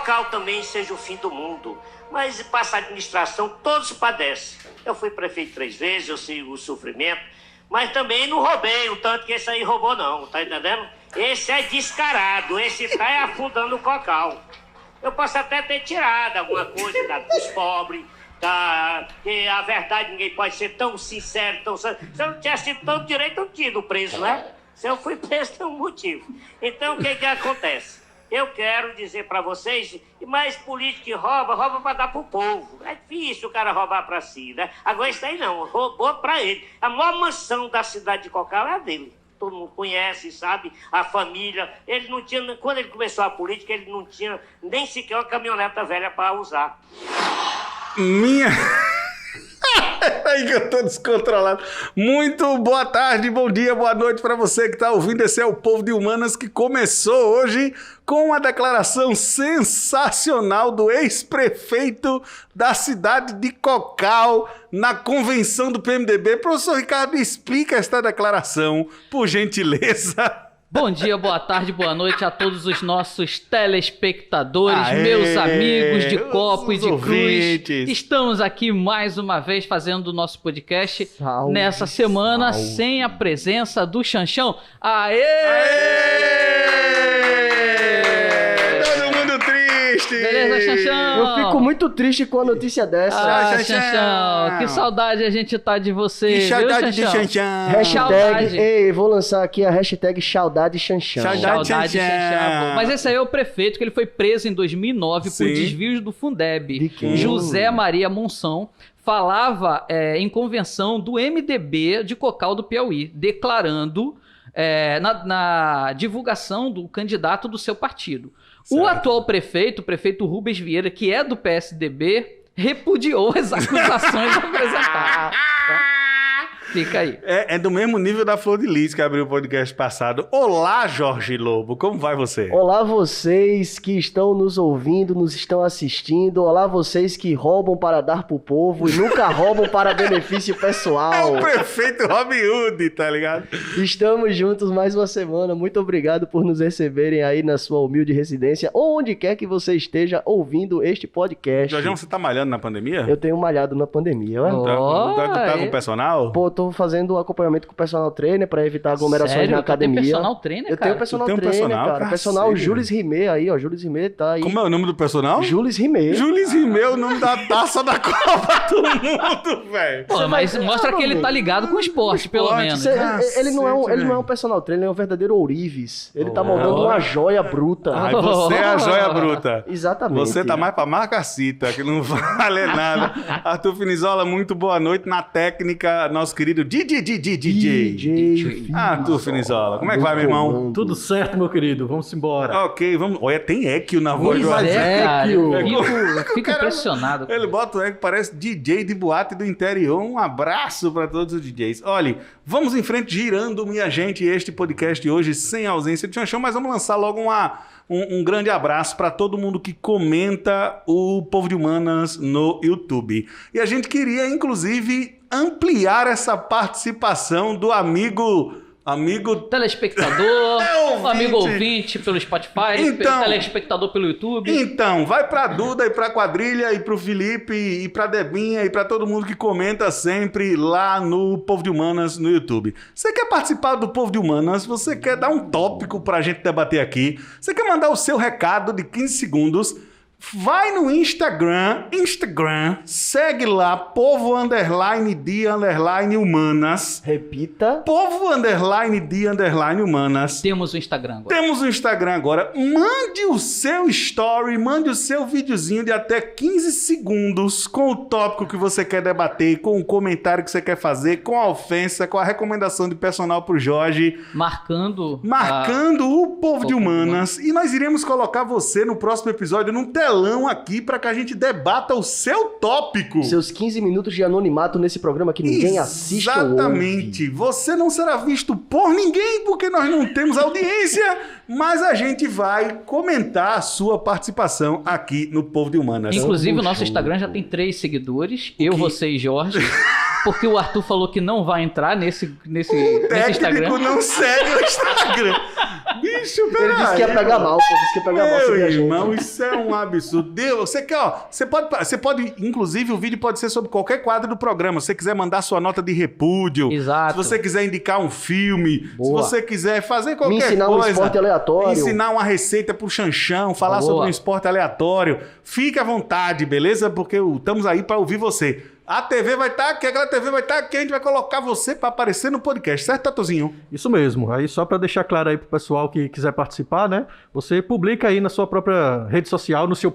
Cocal também seja o fim do mundo. Mas passa a administração, todos padecem. Eu fui prefeito 3 vezes, eu sei o sofrimento, mas também não roubei o tanto que esse aí roubou, não, tá entendendo? Esse é descarado, esse tá afundando o Cocal. Eu posso até ter tirado alguma coisa dos pobres, que a verdade ninguém pode ser tão sincero, tão... Se eu não tivesse tido todo direito, eu não tinha ido preso, né? Se eu fui preso, tem um motivo. Então, o que acontece? Eu quero dizer para vocês, mais político que rouba para dar pro povo. É difícil o cara roubar para si, né? Agora isso aí não, roubou para ele. A maior mansão da cidade de Cocal é a dele. Todo mundo conhece, sabe? A família. Ele não tinha, quando ele começou a política, ele não tinha nem sequer uma caminhoneta velha para usar. Minha... Aí que eu tô descontrolado. Muito boa tarde, bom dia, boa noite para você que tá ouvindo. Esse é o Povo de Humanas, que começou hoje com uma declaração sensacional do ex-prefeito da cidade de Cocal na convenção do PMDB. Professor Ricardo, explica esta declaração, por gentileza. Bom dia, boa tarde, boa noite a todos os nossos telespectadores, meus amigos de copo e de cruz. Estamos aqui mais uma vez fazendo o nosso podcast nessa semana sem a presença do Xanxão. Todo mundo triste! Beleza, Xanxão? Eu fico muito triste com a notícia dessa. Xanxão, que saudade a gente tá de você, que saudade viu, Xanxão? de Xanxão. Hashtag, ei, vou lançar aqui a hashtag saudade Xanxão. Saudade Xanxão. Mas esse aí é o prefeito, que ele foi preso em 2009 por desvios do Fundeb. De quem? José Maria Monção falava em convenção do MDB de Cocal do Piauí, declarando na divulgação do candidato do seu partido. Certo. O atual prefeito, o prefeito Rubens Vieira, que é do PSDB, repudiou as acusações apresentadas. Tá? Fica aí. É do mesmo nível da Flor de Lis, que abriu o podcast passado. Olá, Jorge Lobo, como vai você? Olá, vocês que estão nos ouvindo, nos estão assistindo. Olá, vocês que roubam para dar pro povo e nunca roubam para benefício pessoal. É o prefeito Robin Hood, tá ligado? Estamos juntos mais uma semana. Muito obrigado por nos receberem aí na sua humilde residência, ou onde quer que você esteja ouvindo este podcast. Jorgão, você tá malhando na pandemia? Eu tenho malhado na pandemia. Tá com o personal? Pô, tô fazendo acompanhamento com o personal trainer pra evitar aglomerações. Sério? na academia. Tem personal trainer, cara? Eu tenho personal trainer, cara. Personal Jules Rimet aí, ó. Jules Rimet tá aí. Como é o nome do personal? Jules Rimet. Jules Rimet é o nome da taça da Copa do Mundo, velho. Pô, mas mostra que ele tá ligado com o esporte, pelo menos. Ele não é um personal trainer, ele é um verdadeiro ourives. Ele tá moldando uma joia bruta. Ai, você é a joia bruta. Exatamente. Você tá mais pra marca-cita, que não vale nada. Arthur Finizola, muito boa noite. Na técnica, nosso querido DJ. Arthur Finizola, como é que vai, meu irmão? Tudo certo, meu querido. Vamos embora. Ok, vamos. Olha, tem equio na voz do Arthur. Eu fico impressionado. Ele bota o eco, parece DJ de boate do interior. Um abraço pra todos os DJs. Olha, vamos em frente, girando, minha gente, este podcast de hoje sem ausência de Xanxão, mas vamos lançar logo um grande abraço para todo mundo que comenta o Povo de Humanas no YouTube. E a gente queria, inclusive, ampliar essa participação do amigo telespectador, o amigo ouvinte pelo Spotify, telespectador pelo YouTube. Então, vai pra Duda e pra Quadrilha e pro Felipe e pra Debinha e pra todo mundo que comenta sempre lá no Povo de Humanas no YouTube. Você quer participar do Povo de Humanas? Você quer dar um tópico pra gente debater aqui? Você quer mandar o seu recado de 15 segundos? Vai no Instagram, segue lá, povo_de_humanas. Repita. Povo_de_humanas. Temos o Instagram agora. Mande o seu story, mande o seu videozinho de até 15 segundos com o tópico que você quer debater, com o comentário que você quer fazer, com a ofensa, com a recomendação de personal pro Jorge. Marcando o Povo de Humanas. E nós iremos colocar você no próximo episódio num telão aqui para que a gente debata o seu tópico. Seus 15 minutos de anonimato nesse programa que ninguém assiste ou ouve. Exatamente. Você não será visto por ninguém porque nós não temos audiência, mas a gente vai comentar a sua participação aqui no Povo de Humanas. Inclusive, o nosso Instagram já tem 3 seguidores. Eu, você e Jorge. porque o Arthur falou que não vai entrar nesse técnico Instagram. não segue o Instagram. Bicho, peraí. Ele disse que ia pegar mal, disse que ia pegar mal. Meu irmão, isso é um absurdo. Deus, você quer, ó, você pode, inclusive, o vídeo pode ser sobre qualquer quadro do programa. Se você quiser mandar sua nota de repúdio, Exato. se você quiser indicar um filme, Boa. se você quiser fazer qualquer Me coisa. ensinar um esporte aleatório. Ensinar uma receita pro Xanxão, falar Boa. sobre um esporte aleatório. Fique à vontade, beleza? Porque estamos aí para ouvir você. A TV vai estar aqui, aquela TV vai estar aqui, a gente vai colocar você para aparecer no podcast, certo, Tatozinho? Isso mesmo. Aí só para deixar claro aí pro pessoal que quiser participar, né? Você publica aí na sua própria rede social, no seu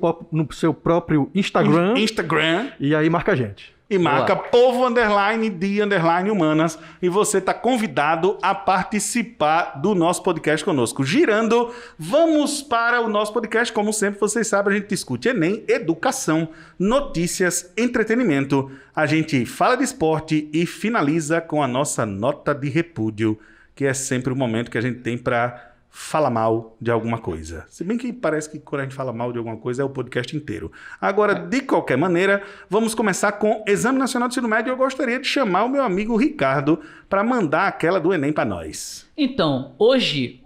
próprio Instagram. Instagram. E aí marca a gente. E marca povo_de_humanas e você está convidado a participar do nosso podcast conosco. Girando, vamos para o nosso podcast. Como sempre, vocês sabem, a gente discute Enem, educação, notícias, entretenimento. A gente fala de esporte e finaliza com a nossa nota de repúdio, que é sempre o momento que a gente tem para fala mal de alguma coisa. Se bem que parece que quando a gente fala mal de alguma coisa é o podcast inteiro. Agora, de qualquer maneira, vamos começar com Exame Nacional do Ensino Médio. Eu gostaria de chamar o meu amigo Ricardo para mandar aquela do Enem para nós. Então, hoje,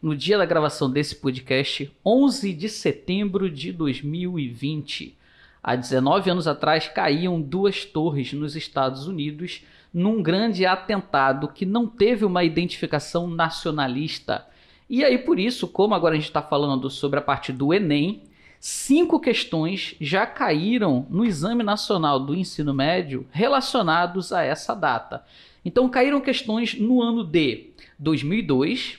no dia da gravação desse podcast, 11 de setembro de 2020, há 19 anos atrás, caíam 2 torres nos Estados Unidos num grande atentado que não teve uma identificação nacionalista. E aí, por isso, como agora a gente está falando sobre a parte do Enem, 5 questões já caíram no Exame Nacional do Ensino Médio relacionados a essa data. Então, caíram questões no ano de 2002,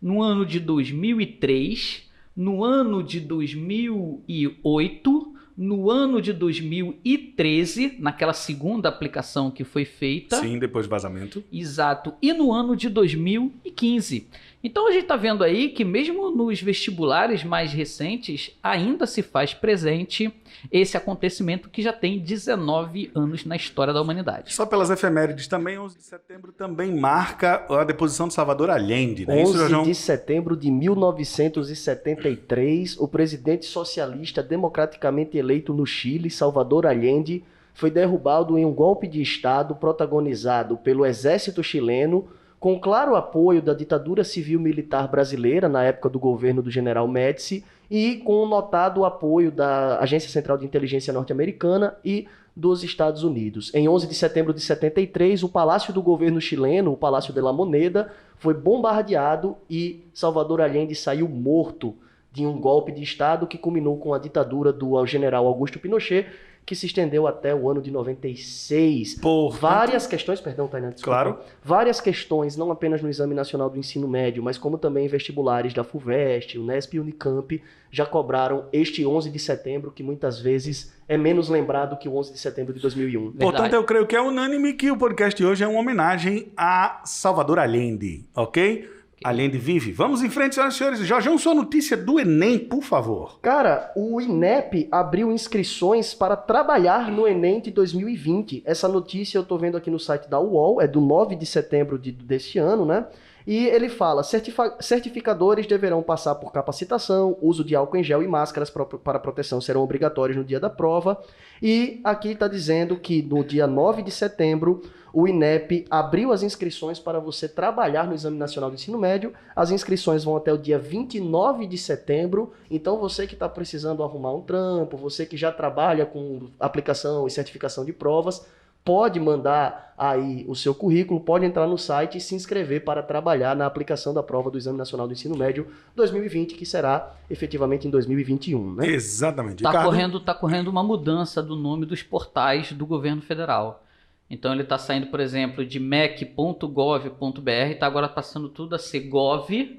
no ano de 2003, no ano de 2008, no ano de 2013, naquela segunda aplicação que foi feita. Sim, depois do vazamento. Exato. E no ano de 2015. Então a gente está vendo aí que mesmo nos vestibulares mais recentes ainda se faz presente esse acontecimento que já tem 19 anos na história da humanidade. Só pelas efemérides também, 11 de setembro também marca a deposição de Salvador Allende, né? 11 de setembro de 1973, o presidente socialista democraticamente eleito no Chile, Salvador Allende, foi derrubado em um golpe de Estado protagonizado pelo exército chileno, com claro apoio da ditadura civil-militar brasileira, na época do governo do general Médici, e com o notado apoio da Agência Central de Inteligência norte-americana e dos Estados Unidos. Em 11 de setembro de 73, o Palácio do Governo chileno, o Palácio de la Moneda, foi bombardeado e Salvador Allende saiu morto de um golpe de Estado que culminou com a ditadura do general Augusto Pinochet, que se estendeu até o ano de 96. Várias questões, perdão, Tainá, desculpa. Claro. Várias questões, não apenas no Exame Nacional do Ensino Médio, mas como também em vestibulares da FUVEST, Unesp e Unicamp, já cobraram este 11 de setembro, que muitas vezes é menos lembrado que o 11 de setembro de 2001. Verdade. Portanto, eu creio que é unânime que o podcast de hoje é uma homenagem a Salvador Allende, ok? Allende vive. Vamos em frente, senhoras e senhores. Jorjão, sua notícia do Enem, por favor. Cara, o INEP abriu inscrições para trabalhar no Enem de 2020. Essa notícia eu tô vendo aqui no site da UOL, é do 9 de setembro deste ano, né? E ele fala, certificadores deverão passar por capacitação, uso de álcool em gel e máscaras para proteção serão obrigatórios no dia da prova. E aqui está dizendo que no dia 9 de setembro, o INEP abriu as inscrições para você trabalhar no Exame Nacional do Ensino Médio. As inscrições vão até o dia 29 de setembro. Então você que está precisando arrumar um trampo, você que já trabalha com aplicação e certificação de provas, pode mandar aí o seu currículo, pode entrar no site e se inscrever para trabalhar na aplicação da prova do Exame Nacional do Ensino Médio 2020, que será efetivamente em 2021, né? Exatamente. Tá Ricardo? correndo uma mudança do nome dos portais do governo federal. Então ele está saindo, por exemplo, de mec.gov.br, está agora passando tudo a ser gov.br/mec.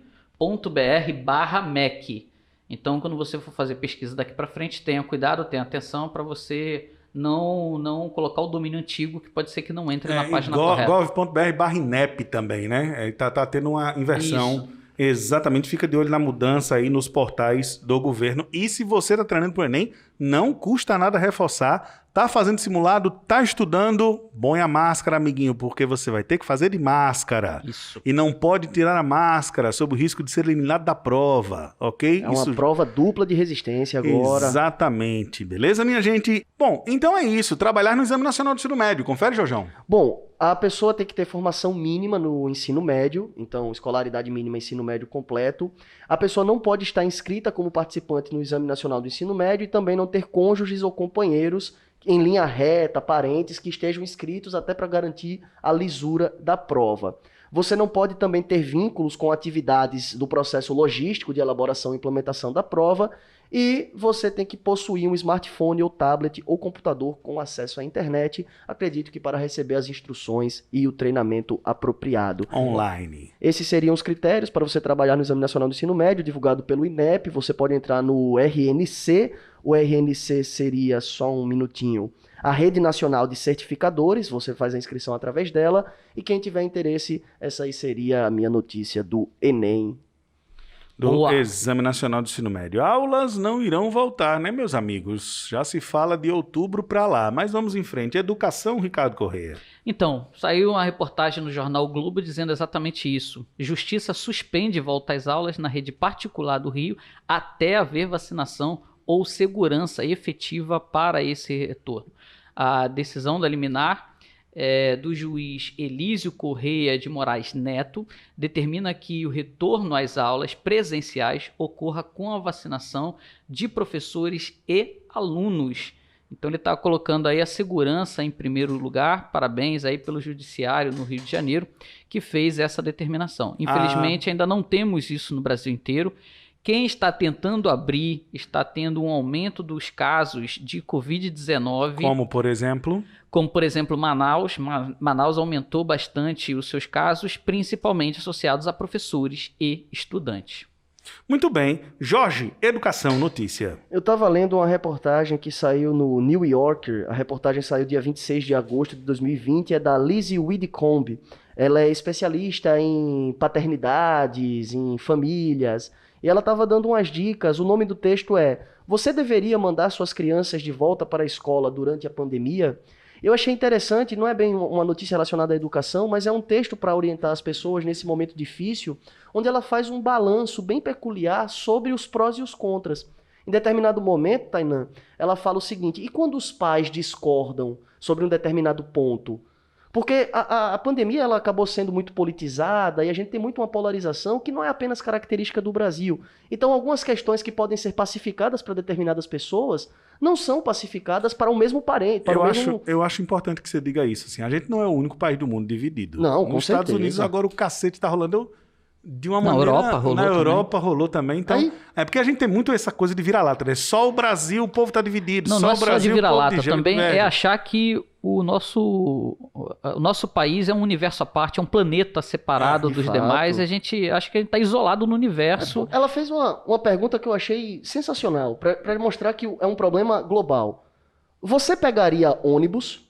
Então quando você for fazer pesquisa daqui para frente, tenha cuidado, tenha atenção para você não colocar o domínio antigo, que pode ser que não entre na página correta. gov.br/inep também, né? Tá tendo uma inversão. Isso. Exatamente, fica de olho na mudança aí nos portais do governo. E se você está treinando para o Enem, não custa nada reforçar. Tá fazendo simulado, tá estudando, põe a máscara, amiguinho, porque você vai ter que fazer de máscara. Isso. E não pode tirar a máscara sob o risco de ser eliminado da prova, ok? É uma prova dupla de resistência agora. Exatamente. Beleza, minha gente? Bom, então é isso. Trabalhar no Exame Nacional do Ensino Médio. Confere, Jorjão. Bom, a pessoa tem que ter formação mínima no ensino médio, então escolaridade mínima ensino médio completo. A pessoa não pode estar inscrita como participante no Exame Nacional do Ensino Médio e também não ter cônjuges ou companheiros em linha reta, parentes que estejam inscritos até para garantir a lisura da prova. Você não pode também ter vínculos com atividades do processo logístico de elaboração e implementação da prova e você tem que possuir um smartphone ou tablet ou computador com acesso à internet, acredito que para receber as instruções e o treinamento apropriado. Online. Esses seriam os critérios para você trabalhar no Exame Nacional do Ensino Médio, divulgado pelo INEP. Você pode entrar no RNC. O RNC seria, só um minutinho, a Rede Nacional de Certificadores. Você faz a inscrição através dela. E quem tiver interesse, essa aí seria a minha notícia do Enem. Do Boa. Exame Nacional do Ensino Médio. Aulas não irão voltar, né, meus amigos? Já se fala de outubro para lá, mas vamos em frente. Educação, Ricardo Corrêa. Então, saiu uma reportagem no jornal o Globo dizendo exatamente isso. Justiça suspende volta às aulas na rede particular do Rio até haver vacinação ou segurança efetiva para esse retorno. A decisão da liminar do juiz Elísio Correia de Moraes Neto determina que o retorno às aulas presenciais ocorra com a vacinação de professores e alunos. Então ele está colocando aí a segurança em primeiro lugar. Parabéns aí pelo Judiciário no Rio de Janeiro que fez essa determinação. Infelizmente ainda não temos isso no Brasil inteiro. Quem está tentando abrir está tendo um aumento dos casos de Covid-19. Como, por exemplo? Como, por exemplo, Manaus. Manaus aumentou bastante os seus casos, principalmente associados a professores e estudantes. Muito bem. Jorge, Educação, notícia. Eu estava lendo uma reportagem que saiu no New Yorker. A reportagem saiu dia 26 de agosto de 2020. É da Lizzie Whitcomb. Ela é especialista em paternidades, em famílias. E ela estava dando umas dicas. O nome do texto é: você deveria mandar suas crianças de volta para a escola durante a pandemia? Eu achei interessante, não é bem uma notícia relacionada à educação, mas é um texto para orientar as pessoas nesse momento difícil, onde ela faz um balanço bem peculiar sobre os prós e os contras. Em determinado momento, Tainã, ela fala o seguinte: e quando os pais discordam sobre um determinado ponto? Porque a pandemia ela acabou sendo muito politizada e a gente tem muito uma polarização que não é apenas característica do Brasil. Então, algumas questões que podem ser pacificadas para determinadas pessoas não são pacificadas para o mesmo parente. Eu acho importante que você diga isso. Assim, a gente não é o único país do mundo dividido. Não, com Nos Estados certeza. Unidos agora o cacete está rolando de uma Na maneira... Europa rolou Na também. Europa rolou também. Então, Aí- é porque a gente tem muito essa coisa de vira-lata, né? Só o Brasil, o povo está dividido. Não, só não é o só Brasil, de o povo vira-lata, gelo também velho. é achar que o nosso país é um universo à parte, é um planeta separado de dos fato. demais. A gente acha que a gente está isolado no universo. Ela fez uma pergunta que eu achei sensacional, para mostrar que é um problema global. Você pegaria ônibus?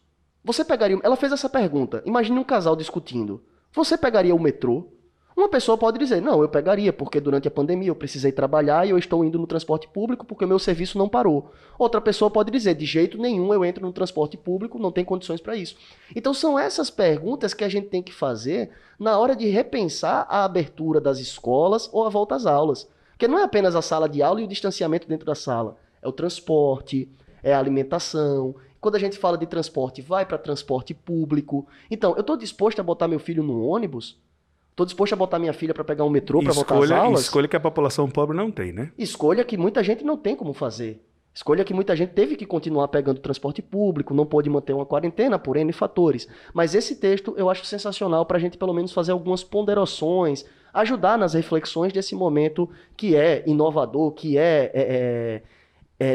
Ela fez essa pergunta. Imagine um casal discutindo. Você pegaria o metrô? Uma pessoa pode dizer: não, eu pegaria, porque durante a pandemia eu precisei trabalhar e eu estou indo no transporte público porque o meu serviço não parou. Outra pessoa pode dizer: de jeito nenhum eu entro no transporte público, não tem condições para isso. Então são essas perguntas que a gente tem que fazer na hora de repensar a abertura das escolas ou a volta às aulas. Porque não é apenas a sala de aula e o distanciamento dentro da sala. É o transporte, é a alimentação. Quando a gente fala de transporte, vai para transporte público. Então, eu estou disposto a botar meu filho no ônibus? Estou disposto a botar minha filha para pegar um metrô para voltar às aulas? Escolha que a população pobre não tem, né? Escolha que muita gente não tem como fazer. Escolha que muita gente teve que continuar pegando transporte público, não pôde manter uma quarentena por N fatores. Mas esse texto eu acho sensacional para a gente pelo menos fazer algumas ponderações, ajudar nas reflexões desse momento que é inovador, que é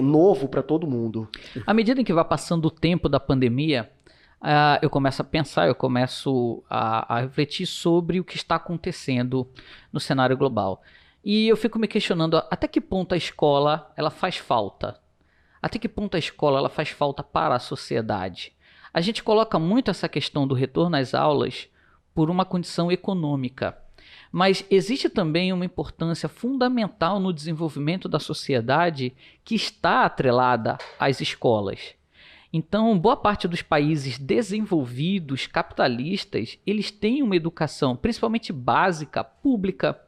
novo para todo mundo. À medida em que vai passando o tempo da pandemia, eu começo a pensar, eu começo a refletir sobre o que está acontecendo no cenário global. E eu fico me questionando até que ponto a escola ela faz falta. Até que ponto a escola ela faz falta para a sociedade. A gente coloca muito essa questão do retorno às aulas por uma condição econômica. Mas existe também uma importância fundamental no desenvolvimento da sociedade que está atrelada às escolas. Então, boa parte dos países desenvolvidos, capitalistas, eles têm uma educação, principalmente básica, pública.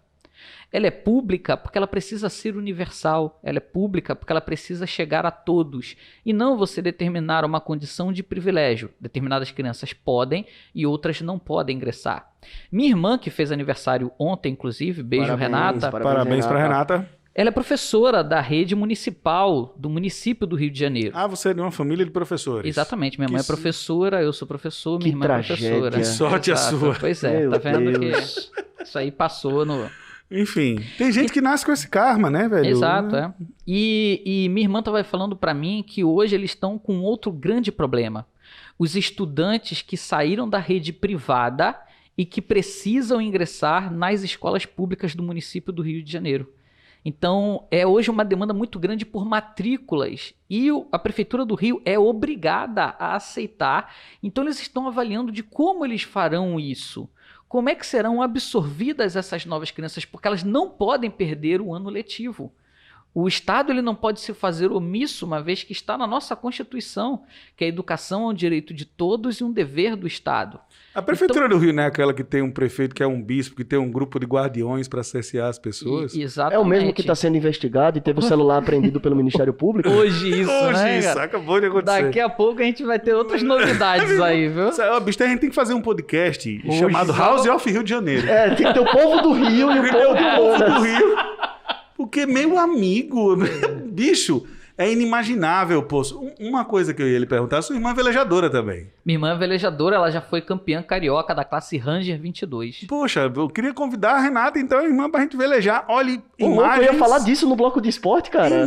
Ela é pública porque ela precisa ser universal, ela é pública porque ela precisa chegar a todos, e não você determinar uma condição de privilégio. Determinadas crianças podem e outras não podem ingressar. Minha irmã, que fez aniversário ontem, inclusive, beijo, Parabéns, Renata. Parabéns para Renata. Ela é professora da rede municipal do município do Rio de Janeiro. Ah, você é de uma família de professores. Exatamente, minha Que mãe é professora, eu sou professor, minha irmã é tragédia. professora. Que sorte a Exato. sua. Pois é, Meu tá vendo Deus. que isso aí passou no... Enfim, tem gente que nasce com esse karma, né, velho? Exato, é. E minha irmã estava falando para mim que hoje eles estão com outro grande problema. Os estudantes que saíram da rede privada e que precisam ingressar nas escolas públicas do município do Rio de Janeiro. Então, é hoje uma demanda muito grande por matrículas e a Prefeitura do Rio é obrigada a aceitar. Então, eles estão avaliando de como eles farão isso. Como é que serão absorvidas essas novas crianças? Porque elas não podem perder o ano letivo. O Estado ele não pode se fazer omisso, uma vez que está na nossa Constituição, que a educação é um direito de todos e um dever do Estado. A Prefeitura do Rio não é aquela que tem um prefeito que é um bispo, que tem um grupo de guardiões para cercear as pessoas? Exatamente. É o mesmo que está sendo investigado e teve o celular apreendido pelo Ministério Público? Hoje isso, Hoje né, isso, cara? acabou de acontecer. Daqui a pouco a gente vai ter outras novidades aí, viu? Ó, bicho, a gente tem que fazer um podcast Hoje chamado só- House of Rio de Janeiro. É, tem que ter o povo do Rio e o povo do povo do Monas. Rio. Porque, meu amigo, bicho, é inimaginável, pô. Uma coisa que eu ia lhe perguntar, sua irmã é velejadora também. Minha irmã é velejadora, ela já foi campeã carioca da classe Ranger 22. Poxa, eu queria convidar a Renata, então, a irmã, pra gente velejar. Olha, Ô, louco, imagens... eu ia falar disso no bloco de esporte, cara.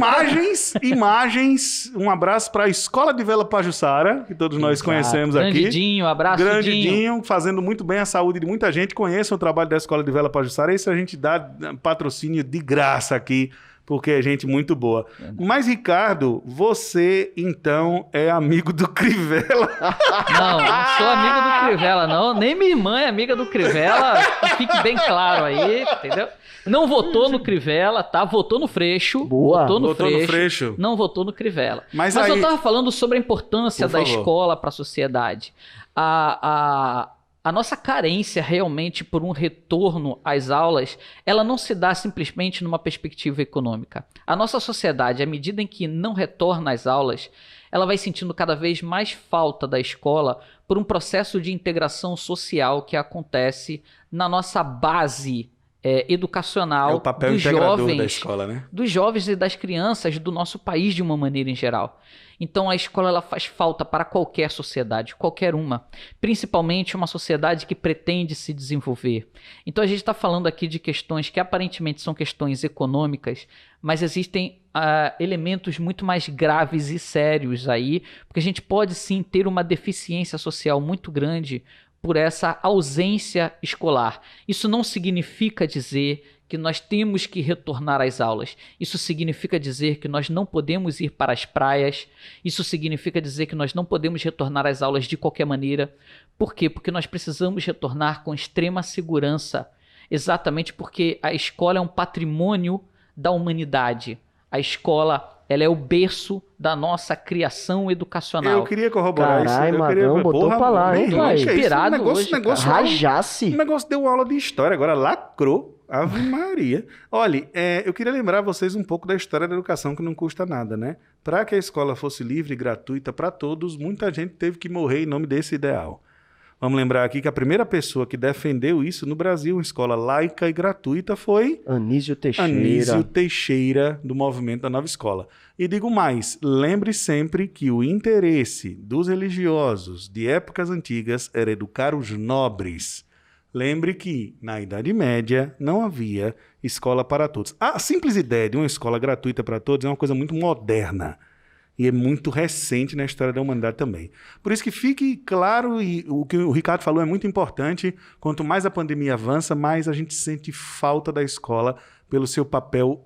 Imagens. Um abraço para a Escola de Vela Pajuçara, que todos nós Exato. conhecemos Grande aqui. Dinho, abraço, Grande Dinho. Dinho, fazendo muito bem a saúde de muita gente. Conheçam o trabalho da Escola de Vela Pajuçara. Isso a gente dá patrocínio de graça aqui, porque é gente muito boa. Mas, Ricardo, você, então, é amigo do Crivella. Não sou amigo do Crivella, não. Nem minha irmã é amiga do Crivella. Que fique bem claro aí, entendeu? Não votou no Crivella, tá? Votou no Freixo. Boa. Votou no Votou no Freixo. Freixo. Não votou no Crivella. Mas Mas aí- eu tava falando sobre a importância Por da favor. escola para a sociedade. A nossa carência realmente por um retorno às aulas, ela não se dá simplesmente numa perspectiva econômica. A nossa sociedade, à medida em que não retorna às aulas, ela vai sentindo cada vez mais falta da escola por um processo de integração social que acontece na nossa base educacional É o papel dos integrador jovens, da escola, né? dos jovens e das crianças do nosso país de uma maneira em geral. Então a escola ela faz falta para qualquer sociedade, qualquer uma, principalmente uma sociedade que pretende se desenvolver. Então a gente está falando aqui de questões que aparentemente são questões econômicas, mas existem elementos muito mais graves e sérios aí, porque a gente pode sim ter uma deficiência social muito grande por essa ausência escolar. Isso não significa dizer que nós temos que retornar às aulas. Isso significa dizer que nós não podemos ir para as praias. Isso significa dizer que nós não podemos retornar às aulas de qualquer maneira. Por quê? Porque nós precisamos retornar com extrema segurança. Exatamente porque a escola é um patrimônio da humanidade. A escola, ela é o berço da nossa criação educacional. Eu queria corroborar isso. Carai, Eu queria... Magão, botou pra lá, hein, meu pai? irmão, que é isso? Inspirado negócio, hoje, negócio, Rajasse. O negócio deu aula de história, agora lacrou. Ave Maria. Olha, eu queria lembrar vocês um pouco da história da educação, que não custa nada, né? Para que a escola fosse livre e gratuita para todos, muita gente teve que morrer em nome desse ideal. Vamos lembrar aqui que a primeira pessoa que defendeu isso no Brasil, uma escola laica e gratuita, foi Anísio Teixeira. Anísio Teixeira, do movimento da Nova Escola. E digo mais, lembre sempre que o interesse dos religiosos de épocas antigas era educar os nobres. Lembre que, na Idade Média, não havia escola para todos. A simples ideia de uma escola gratuita para todos é uma coisa muito moderna. E é muito recente na história da humanidade também. Por isso que fique claro, e o que o Ricardo falou é muito importante, quanto mais a pandemia avança, mais a gente sente falta da escola pelo seu papel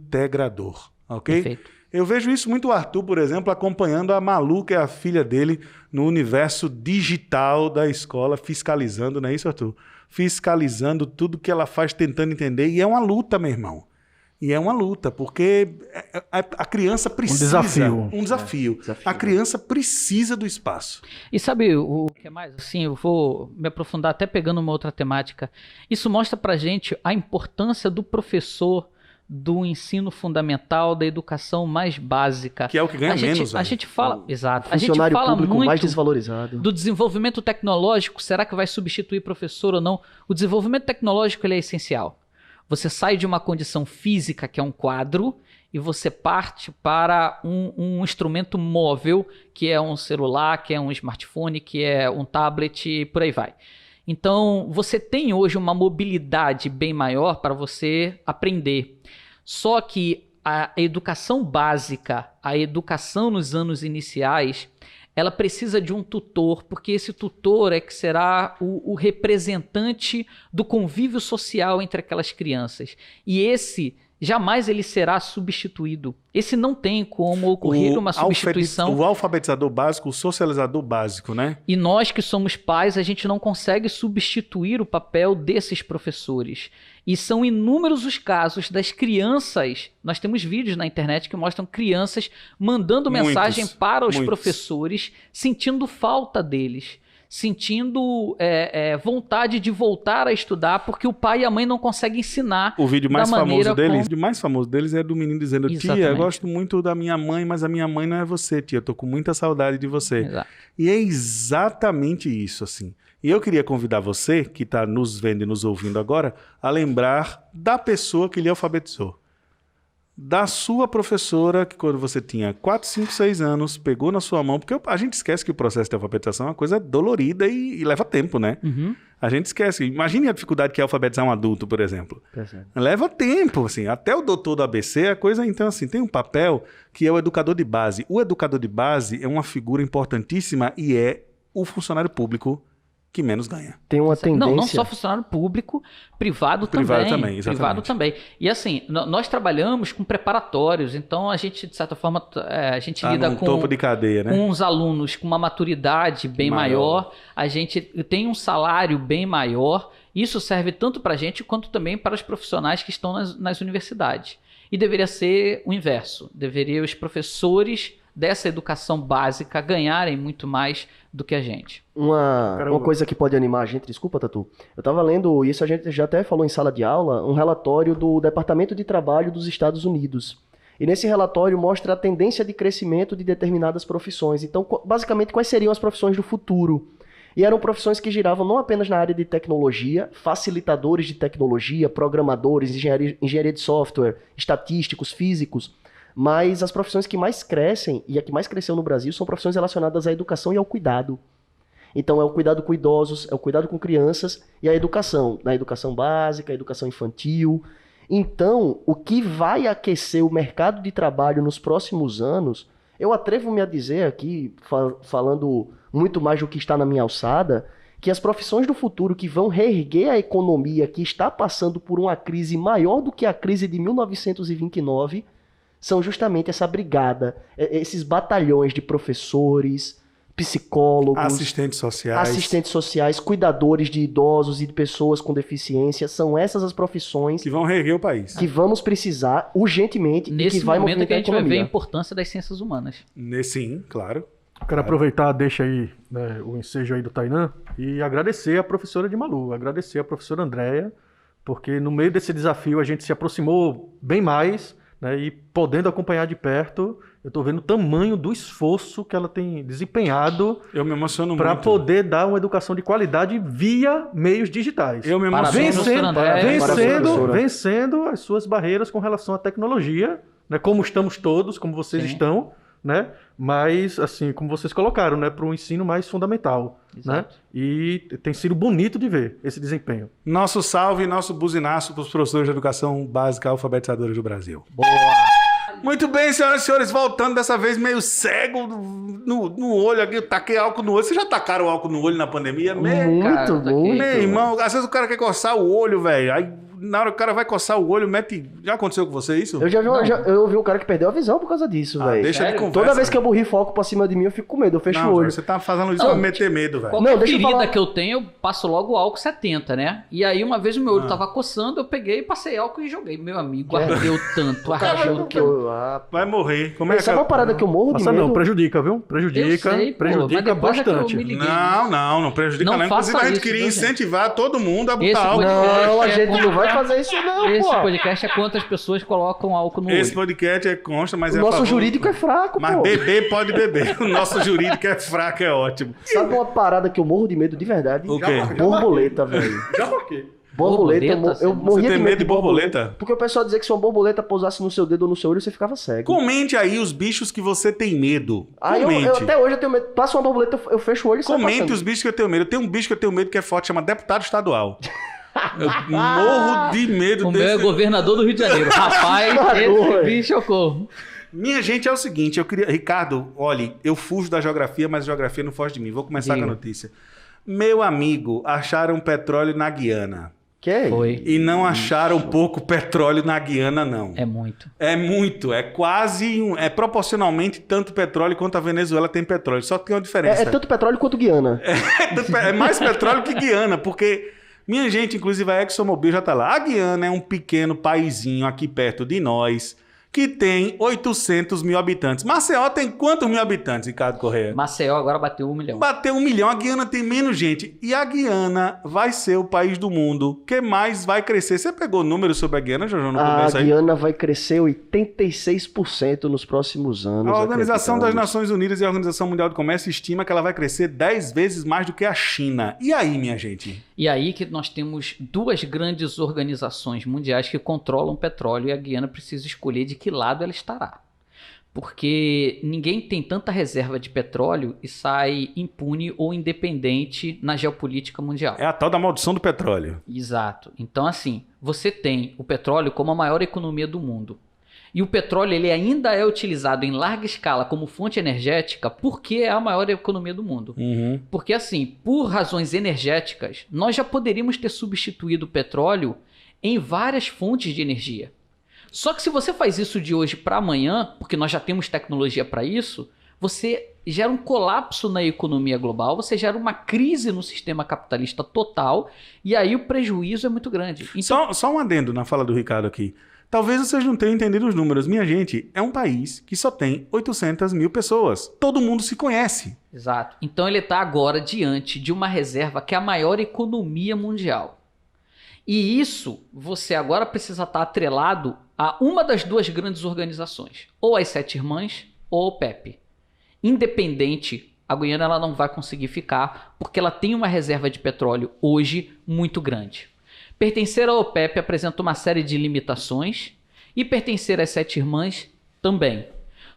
integrador, ok? Perfeito. Eu vejo isso muito o Arthur, por exemplo, acompanhando a Malu, que é a filha dele, no universo digital da escola, fiscalizando, não é isso, Arthur? Fiscalizando tudo que ela faz, tentando entender. E é uma luta, meu irmão. E é uma luta, porque a criança precisa... Um desafio. A criança precisa do espaço. E sabe o que é mais? Assim, eu vou me aprofundar até pegando uma outra temática. Isso mostra pra gente a importância do professor do ensino fundamental, da educação mais básica. Que é o que ganha menos. A gente fala... Exato. A gente Funcionário fala público muito mais desvalorizado. do desenvolvimento tecnológico. Será que vai substituir professor ou não? O desenvolvimento tecnológico ele é essencial. Você sai de uma condição física, que é um quadro, e você parte para um instrumento móvel, que é um celular, que é um smartphone, que é um tablet, e por aí vai. Então, você tem hoje uma mobilidade bem maior para você aprender. Só que a educação básica, a educação nos anos iniciais, ela precisa de um tutor, porque esse tutor é que será o representante do convívio social entre aquelas crianças. E esse, jamais ele será substituído. Esse não tem como ocorrer uma substituição. O alfabetizador básico, o socializador básico, né? E nós que somos pais, a gente não consegue substituir o papel desses professores. E são inúmeros os casos das crianças. Nós temos vídeos na internet que mostram crianças mandando mensagem para os professores, sentindo falta deles, sentindo vontade de voltar a estudar, porque o pai e a mãe não conseguem ensinar. O vídeo mais da famoso deles, como... o vídeo mais famoso deles é do menino dizendo: Exatamente. tia, eu gosto muito da minha mãe, mas a minha mãe não é você, tia, eu tô com muita saudade de você. Exato. E é exatamente isso, assim. E eu queria convidar você, que está nos vendo e nos ouvindo agora, a lembrar da pessoa que lhe alfabetizou. Da sua professora, que quando você tinha 4, 5, 6 anos, pegou na sua mão, porque a gente esquece que o processo de alfabetização é uma coisa dolorida e leva tempo, né? Uhum. A gente esquece. Imagine a dificuldade que é alfabetizar um adulto, por exemplo. Leva tempo, assim. Até o doutor do ABC, a coisa... Então, assim, tem um papel que é o educador de base. O educador de base é uma figura importantíssima e é o funcionário público que menos ganha. Tem uma tendência... Não só funcionário público, privado também. Exatamente. Privado também. E assim, nós trabalhamos com preparatórios, então a gente, de certa forma, a gente lida com... topo de cadeia, né? Com uns alunos com uma maturidade bem maior, a gente tem um salário bem maior, isso serve tanto para a gente quanto também para os profissionais que estão nas universidades. E deveria ser o inverso, deveria os professores dessa educação básica ganharem muito mais do que a gente. Uma coisa que pode animar a gente, desculpa, Tatu, eu estava lendo, isso a gente já até falou em sala de aula, um relatório do Departamento de Trabalho dos Estados Unidos. E nesse relatório mostra a tendência de crescimento de determinadas profissões. Então, basicamente, quais seriam as profissões do futuro? E eram profissões que giravam não apenas na área de tecnologia, facilitadores de tecnologia, programadores, engenharia de software, estatísticos, físicos, mas as profissões que mais crescem, e a que mais cresceu no Brasil, são profissões relacionadas à educação e ao cuidado. Então é o cuidado com idosos, é o cuidado com crianças e a educação, na educação básica, a educação infantil. Então, o que vai aquecer o mercado de trabalho nos próximos anos, eu atrevo-me a dizer aqui, falando muito mais do que está na minha alçada, que as profissões do futuro que vão reerguer a economia que está passando por uma crise maior do que a crise de 1929, são justamente essa brigada, esses batalhões de professores, psicólogos, assistentes sociais, cuidadores de idosos e de pessoas com deficiência. São essas as profissões que vão reerguer o país. Que vamos precisar urgentemente nesse e que vai momento movimentar que a gente a economia. vai ver a importância das ciências humanas. Sim, claro. Quero aproveitar, deixa aí o ensejo aí do Tainan e agradecer a professora de Malu, agradecer a professora Andréia, porque no meio desse desafio a gente se aproximou bem mais, né, e podendo acompanhar de perto, eu estou vendo o tamanho do esforço que ela tem desempenhado. Eu me emociono para muito. poder dar uma educação de qualidade via meios digitais. Eu me emociono. Vencendo as suas barreiras com relação à tecnologia, né, como estamos todos, como vocês estão, né? Mas, assim, como vocês colocaram, né, para um ensino mais fundamental. Né? E tem sido bonito de ver esse desempenho. Nosso salve e nosso buzinaço para os professores de educação básica alfabetizadores do Brasil. Boa! Muito bem, senhoras e senhores, voltando dessa vez meio cego no olho aqui, eu taquei álcool no olho. Vocês já tacaram álcool no olho na pandemia? Muito bom. Meu irmão, às vezes o cara quer coçar o olho, velho, aí na hora que o cara vai coçar o olho, mete... Já aconteceu com você isso? Eu já vi, eu vi um cara que perdeu a visão por causa disso, velho. Deixa de conversa. Toda vez que eu borri foco pra cima de mim, eu fico com medo, eu fecho o olho. Você tá fazendo isso pra meter medo, velho. Qualquer deixa eu ferida falar. que eu tenho, eu passo logo o álcool 70, né? E aí, uma vez o meu olho tava coçando, eu peguei, passei álcool e joguei. Meu amigo, ardeu tanto, ardeu tanto. Vai morrer. Como é que... Sabe uma parada que eu morro de Faça medo? não, prejudica, viu? Eu Prejudica, sei, pô, prejudica mas depois é que eu bastante. me liguei. Não prejudica Não não. Inclusive, faça a gente isso, queria viu, gente? incentivar todo mundo a Esse botar álcool. Não, a É gente contra- não vai fazer isso não, Esse pô. podcast é quantas pessoas colocam álcool no Esse olho. podcast consta, mas O é a nosso favor. jurídico é fraco, Mas pô. beber pode beber. O nosso jurídico é fraco, é ótimo. Sabe uma parada que eu morro de medo de verdade? O quê? Borboleta, velho. Já marquei. Borboleta, eu Borboleta, morria Você tem de medo de borboleta? Porque o pessoal dizia que se uma borboleta pousasse no seu dedo ou no seu olho, você ficava cego. Comente aí os bichos que você tem medo. Aí Comente. eu até hoje eu tenho medo. Passa uma borboleta, eu fecho o olho e saio Comente passando. os bichos que eu tenho medo. Eu tenho um bicho que eu tenho medo que é forte, chama deputado estadual. Eu morro de medo O meu é desse. governador do Rio de Janeiro. Rapaz, Matou, esse bicho socorro. Minha gente, é o seguinte, eu queria... Ricardo, olhe, eu fujo da geografia, mas a geografia não foge de mim. Vou começar Diga. com a notícia. Meu amigo, acharam petróleo na Guiana. Que é? Foi. E não acharam pouco petróleo na Guiana, não. É muito. É muito, é quase... É proporcionalmente tanto petróleo quanto a Venezuela tem petróleo. Só que tem uma diferença. É tanto petróleo quanto Guiana. É mais petróleo que Guiana, porque... Minha gente, inclusive a ExxonMobil já tá lá. A Guiana é um pequeno paizinho aqui perto de nós, que tem 800 mil habitantes. Maceió tem quantos mil habitantes, Ricardo Correia? Maceió agora bateu 1 milhão. Bateu 1 milhão. A Guiana tem menos gente. E a Guiana vai ser o país do mundo que mais vai crescer. Você pegou números sobre a Guiana, Jojo, no A começo aí? Guiana vai crescer 86% nos próximos anos. A Organização das acreditamos. Nações Unidas e a Organização Mundial do Comércio estima que ela vai crescer 10 vezes mais do que a China. E aí, minha gente? E aí que nós temos duas grandes organizações mundiais que controlam petróleo e a Guiana precisa escolher de que lado ela estará. Porque ninguém tem tanta reserva de petróleo e sai impune ou independente na geopolítica mundial. É a tal da maldição do petróleo. Exato. Então, assim, você tem o petróleo como a maior economia do mundo. E o petróleo ele ainda é utilizado em larga escala como fonte energética porque é a maior economia do mundo. Porque, assim, por razões energéticas, nós já poderíamos ter substituído o petróleo em várias fontes de energia. Só que se você faz isso de hoje para amanhã, porque nós já temos tecnologia para isso, você gera um colapso na economia global, você gera uma crise no sistema capitalista total, e aí o prejuízo é muito grande. Então, Só um adendo na fala do Ricardo aqui. Talvez vocês não tenham entendido os números. Minha gente, é um país que só tem 800 mil pessoas. Todo mundo se conhece. exato. Então ele está agora diante de uma reserva que é a maior economia mundial. E isso você agora precisa estar atrelado a uma das duas grandes organizações, ou as Sete Irmãs ou a OPEP. Independente, a Guiana ela não vai conseguir ficar porque ela tem uma reserva de petróleo hoje muito grande. Pertencer à OPEP apresenta uma série de limitações e pertencer às Sete Irmãs também.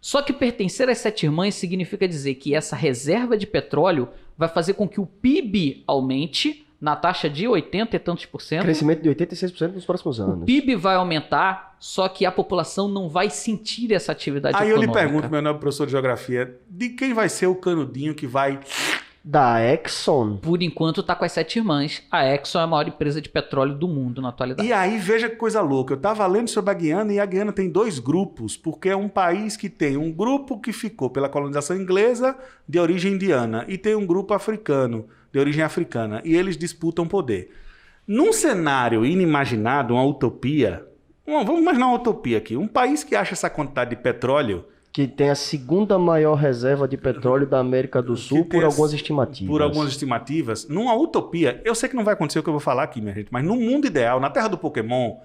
Só que pertencer às Sete Irmãs significa dizer que essa reserva de petróleo vai fazer com que o PIB aumente na taxa de 80 e tantos por cento. Crescimento de 86% nos próximos O anos. PIB vai aumentar, só que a população não vai sentir essa atividade Aí eu econômica. lhe pergunto, meu nobre professor de geografia, de quem vai ser o canudinho que vai... Da Exxon. Por enquanto está com as Sete Irmãs. A Exxon é a maior empresa de petróleo do mundo na atualidade. E aí, veja que coisa louca. Eu estava lendo sobre a Guiana e a Guiana tem dois grupos, porque é um país que tem um grupo que ficou pela colonização inglesa de origem indiana e tem um grupo africano de origem africana. E eles disputam poder. Num cenário inimaginado, uma utopia... Vamos imaginar uma utopia aqui. Um país que acha essa quantidade de petróleo... Que tem a segunda maior reserva de petróleo da América do Sul tem por algumas estimativas. Por algumas estimativas, numa utopia, eu sei que não vai acontecer o que eu vou falar aqui, minha gente, mas no mundo ideal, na terra do Pokémon,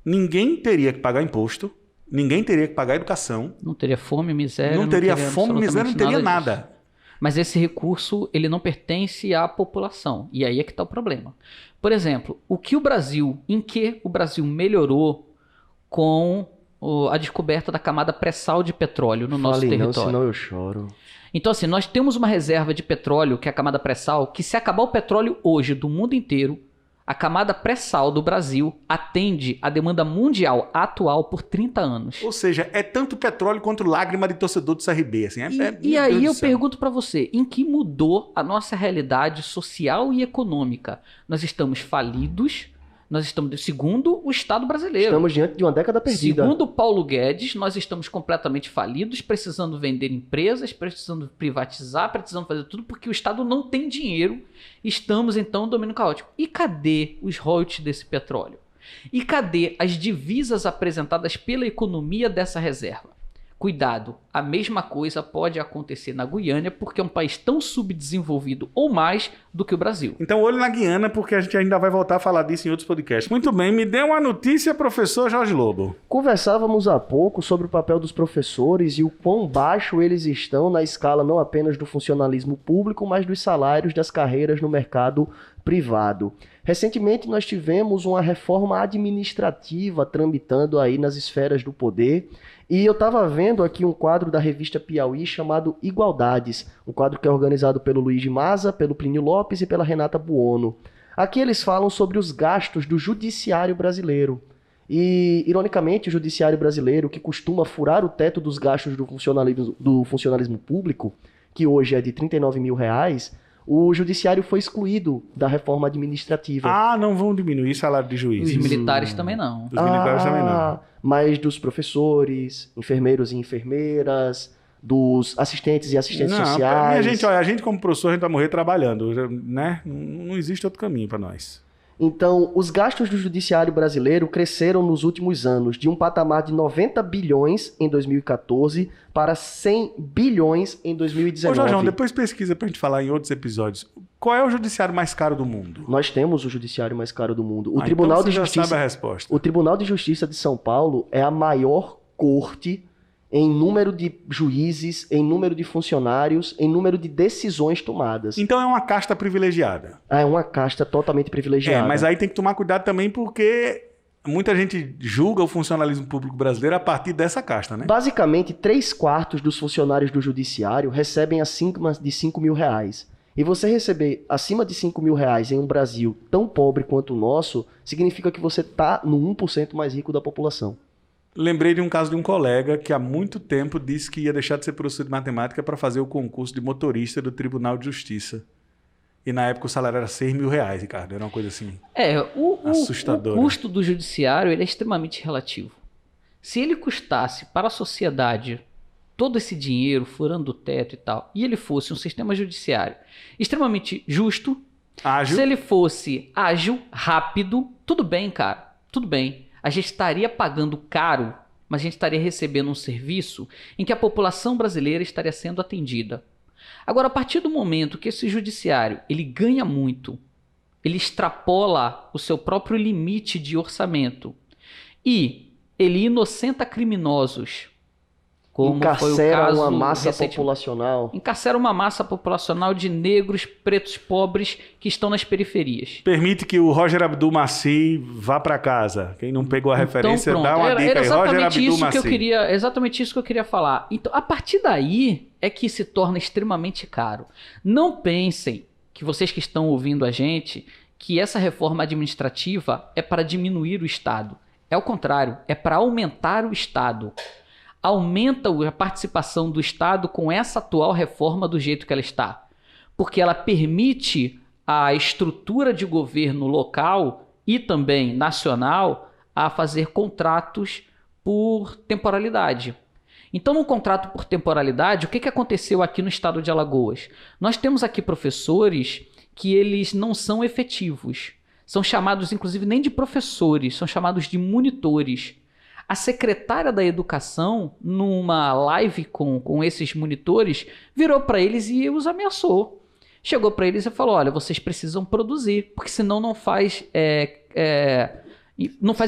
ninguém teria que pagar imposto, ninguém teria que pagar educação, Não teria fome, miséria. não teria fome, miséria, não teria absolutamente nada. disso. Mas esse recurso, ele não pertence à população. E aí é que está o problema. Por exemplo, em que o Brasil melhorou com a descoberta da camada pré-sal de petróleo no nosso Fale não, território? senão eu choro. Então, assim, nós temos uma reserva de petróleo, que é a camada pré-sal, que se acabar o petróleo hoje do mundo inteiro, a camada pré-sal do Brasil atende a demanda mundial atual por 30 anos. Ou seja, é tanto petróleo quanto lágrima de torcedor do CRB. Assim, E meu aí Deus eu do céu. pergunto para você, em que mudou a nossa realidade social e econômica? Nós estamos falidos, Nós estamos, segundo o Estado brasileiro. Estamos diante de uma década perdida. Segundo Paulo Guedes, nós estamos completamente falidos, precisando vender empresas, precisando privatizar, precisando fazer tudo, porque o Estado não tem dinheiro. Estamos, então, no domínio caótico. E cadê os royalties desse petróleo? E cadê as divisas apresentadas pela economia dessa reserva? Cuidado, a mesma coisa pode acontecer na Guiana, porque é um país tão subdesenvolvido ou mais do que o Brasil. Então, olho na Guiana, porque a gente ainda vai voltar a falar disso em outros podcasts. Muito bem, me dê uma notícia, professor Jorge Lobo. Conversávamos há pouco sobre o papel dos professores e o quão baixo eles estão na escala não apenas do funcionalismo público, mas dos salários das carreiras no mercado privado. Recentemente nós tivemos uma reforma administrativa tramitando aí nas esferas do poder, e eu estava vendo aqui um quadro da revista Piauí chamado Igualdades, um quadro que é organizado pelo Luiz de Maza, pelo Plínio Lopes e pela Renata Buono. Aqui eles falam sobre os gastos do judiciário brasileiro. E, ironicamente, o judiciário brasileiro, que costuma furar o teto dos gastos do funcionalismo público, que hoje é de R$39 mil, o judiciário foi excluído da reforma administrativa. Ah, não vão diminuir salário de Os juízes. militares também não. Dos militares também não. Mas dos professores, enfermeiros e enfermeiras, dos assistentes e assistentes sociais. Minha gente, olha, a gente como professor, a gente vai morrer trabalhando, né? Não existe outro caminho para nós. Então, os gastos do judiciário brasileiro cresceram nos últimos anos, de um patamar de 90 bilhões em 2014 para 100 bilhões em 2019. Ô, Jorjão, depois pesquisa pra gente falar em outros episódios. Qual é o judiciário mais caro do mundo? Nós temos o judiciário mais caro do mundo. O Tribunal de Justiça, já sabe a resposta. O Tribunal de Justiça de São Paulo é a maior corte em número de juízes, em número de funcionários, em número de decisões tomadas. Então é uma casta privilegiada. É uma casta totalmente privilegiada. Mas aí tem que tomar cuidado também porque muita gente julga o funcionalismo público brasileiro a partir dessa casta, né? Basicamente, 3/4 dos funcionários do judiciário recebem acima de R$5 mil. E você receber acima de R$5 mil em um Brasil tão pobre quanto o nosso, significa que você está no 1% mais rico da população. Lembrei de um caso de um colega que há muito tempo disse que ia deixar de ser professor de matemática para fazer o concurso de motorista do Tribunal de Justiça. E na época o salário era R$6 mil, Ricardo. Era uma coisa assim assustadora. O custo do judiciário ele é extremamente relativo. Se ele custasse para a sociedade todo esse dinheiro, furando o teto e tal, e ele fosse um sistema judiciário extremamente justo, ágil. Se ele fosse ágil, rápido, tudo bem, cara, tudo bem. A gente estaria pagando caro, mas a gente estaria recebendo um serviço em que a população brasileira estaria sendo atendida. Agora, a partir do momento que esse judiciário ele ganha muito, ele extrapola o seu próprio limite de orçamento e ele inocenta criminosos, como encarcera foi o caso uma massa populacional. Encarcera uma massa populacional de negros, pretos, pobres que estão nas periferias. Permite que o Roger Abdul Maci vá para casa. Quem não pegou a referência, dá uma dica aí. Roger Abdul Maci. Exatamente isso que eu queria falar. Então, a partir daí é que se torna extremamente caro. Não pensem, que vocês que estão ouvindo a gente, que essa reforma administrativa é para diminuir o Estado. É o contrário, é para aumentar o Estado. Aumenta a participação do Estado com essa atual reforma do jeito que ela está. Porque ela permite a estrutura de governo local e também nacional a fazer contratos por temporalidade. Então, no contrato por temporalidade, o que aconteceu aqui no estado de Alagoas? Nós temos aqui professores que eles não são efetivos. São chamados, inclusive, nem de professores, são chamados de monitores. A secretária da Educação, numa live com esses monitores, virou para eles e os ameaçou. Chegou para eles e falou, olha, vocês precisam produzir, porque senão não faz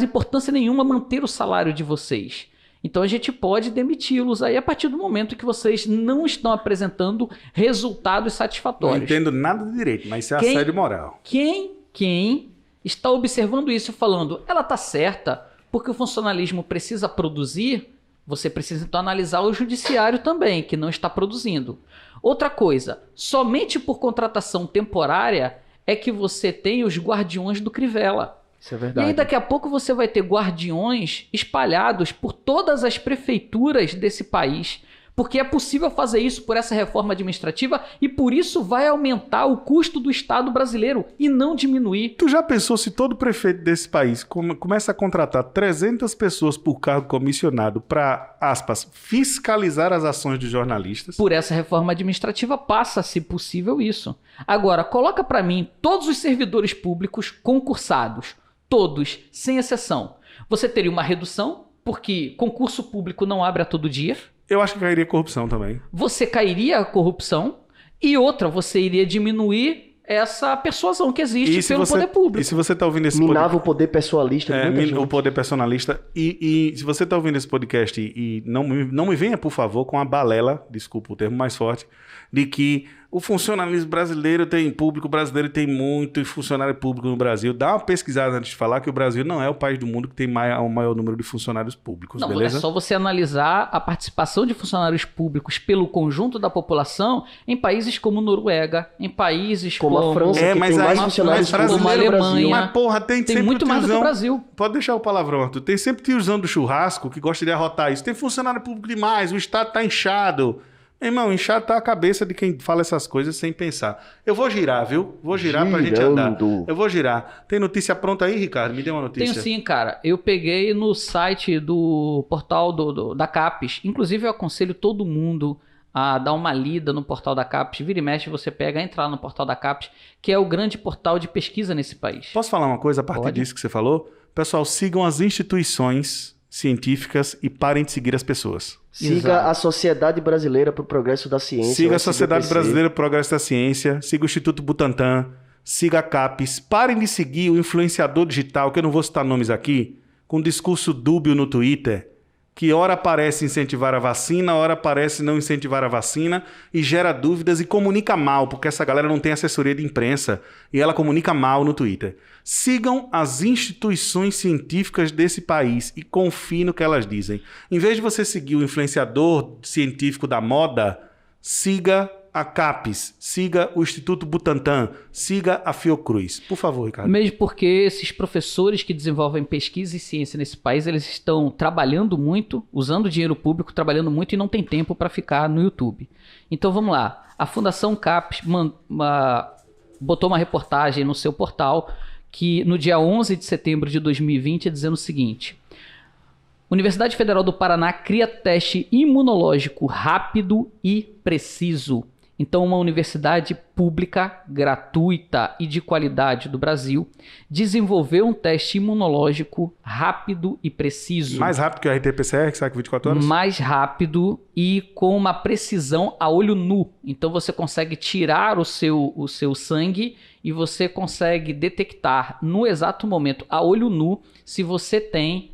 importância nenhuma manter o salário de vocês. Então a gente pode demiti-los aí a partir do momento que vocês não estão apresentando resultados satisfatórios. Não entendo nada de direito, mas isso é assédio moral. Quem está observando isso e falando, ela está certa, porque o funcionalismo precisa produzir, você precisa então analisar o judiciário também, que não está produzindo. Outra coisa, somente por contratação temporária é que você tem os guardiões do Crivella. Isso é verdade. E aí daqui a pouco você vai ter guardiões espalhados por todas as prefeituras desse país, Porque é possível fazer isso por essa reforma administrativa e por isso vai aumentar o custo do Estado brasileiro e não diminuir. Tu já pensou se todo prefeito desse país começa a contratar 300 pessoas por cargo comissionado para, aspas, fiscalizar as ações de jornalistas? Por essa reforma administrativa passa, se possível, isso. Agora, coloca para mim todos os servidores públicos concursados, todos, sem exceção. Você teria uma redução, porque concurso público não abre a todo dia. Eu acho que cairia corrupção também. Você cairia a corrupção e outra, você iria diminuir essa persuasão que existe pelo poder público. E se você está ouvindo esse Minava o poder pessoalista de muita gente. O poder personalista. E se você está ouvindo esse podcast e não me venha, por favor, com a balela, desculpa o termo mais forte, de que o funcionalismo brasileiro tem público, brasileiro tem muito funcionário público no Brasil. Dá uma pesquisada antes de falar que o Brasil não é o país do mundo que tem o maior número de funcionários públicos, não, beleza? É só você analisar a participação de funcionários públicos pelo conjunto da população em países como Noruega, em países como a França, que tem mais funcionários públicos, como a Alemanha. Mas, porra, tem sempre muito mais do que o Brasil. Pode deixar o palavrão, Arthur. Tem sempre tiozão do churrasco que gosta de arrotar isso. Tem funcionário público demais, o Estado tá inchado. Irmão, inchado tá a cabeça de quem fala essas coisas sem pensar. Eu vou girar, viu? Vou girar pra gente andar. Eu vou girar. Tem notícia pronta aí, Ricardo? Me dê uma notícia. Tenho sim, cara. Eu peguei no site do portal da CAPES. Inclusive, eu aconselho todo mundo a dar uma lida no portal da CAPES. Vira e mexe, você pega, entra lá no portal da CAPES, que é o grande portal de pesquisa nesse país. Posso falar uma coisa a partir disso que você falou? Pessoal, sigam as instituições científicas e parem de seguir as pessoas. Siga Exato. a Sociedade Brasileira para o Progresso da Ciência. Siga o a Sociedade SBPC. Brasileira para o Progresso da Ciência, siga o Instituto Butantan, siga a CAPES, parem de seguir o influenciador digital, que eu não vou citar nomes aqui, com discurso dúbio no Twitter, que ora parece incentivar a vacina, ora parece não incentivar a vacina, e gera dúvidas e comunica mal, porque essa galera não tem assessoria de imprensa, e ela comunica mal no Twitter. Sigam as instituições científicas desse país e confiem no que elas dizem. Em vez de você seguir o influenciador científico da moda, siga a CAPES, siga o Instituto Butantan, siga a Fiocruz. Por favor, Ricardo. Mesmo porque esses professores que desenvolvem pesquisa e ciência nesse país, eles estão trabalhando muito, usando dinheiro público, trabalhando muito e não tem tempo para ficar no YouTube. Então vamos lá. A Fundação CAPES botou uma reportagem no seu portal que no dia 11 de setembro de 2020 é dizendo o seguinte: Universidade Federal do Paraná cria teste imunológico rápido e preciso. Então, uma universidade pública, gratuita e de qualidade do Brasil desenvolveu um teste imunológico rápido e preciso. Mais rápido que o RT-PCR, que sai com 24 horas? Mais rápido e com uma precisão a olho nu. Então, você consegue tirar o seu sangue e você consegue detectar no exato momento, a olho nu, se você tem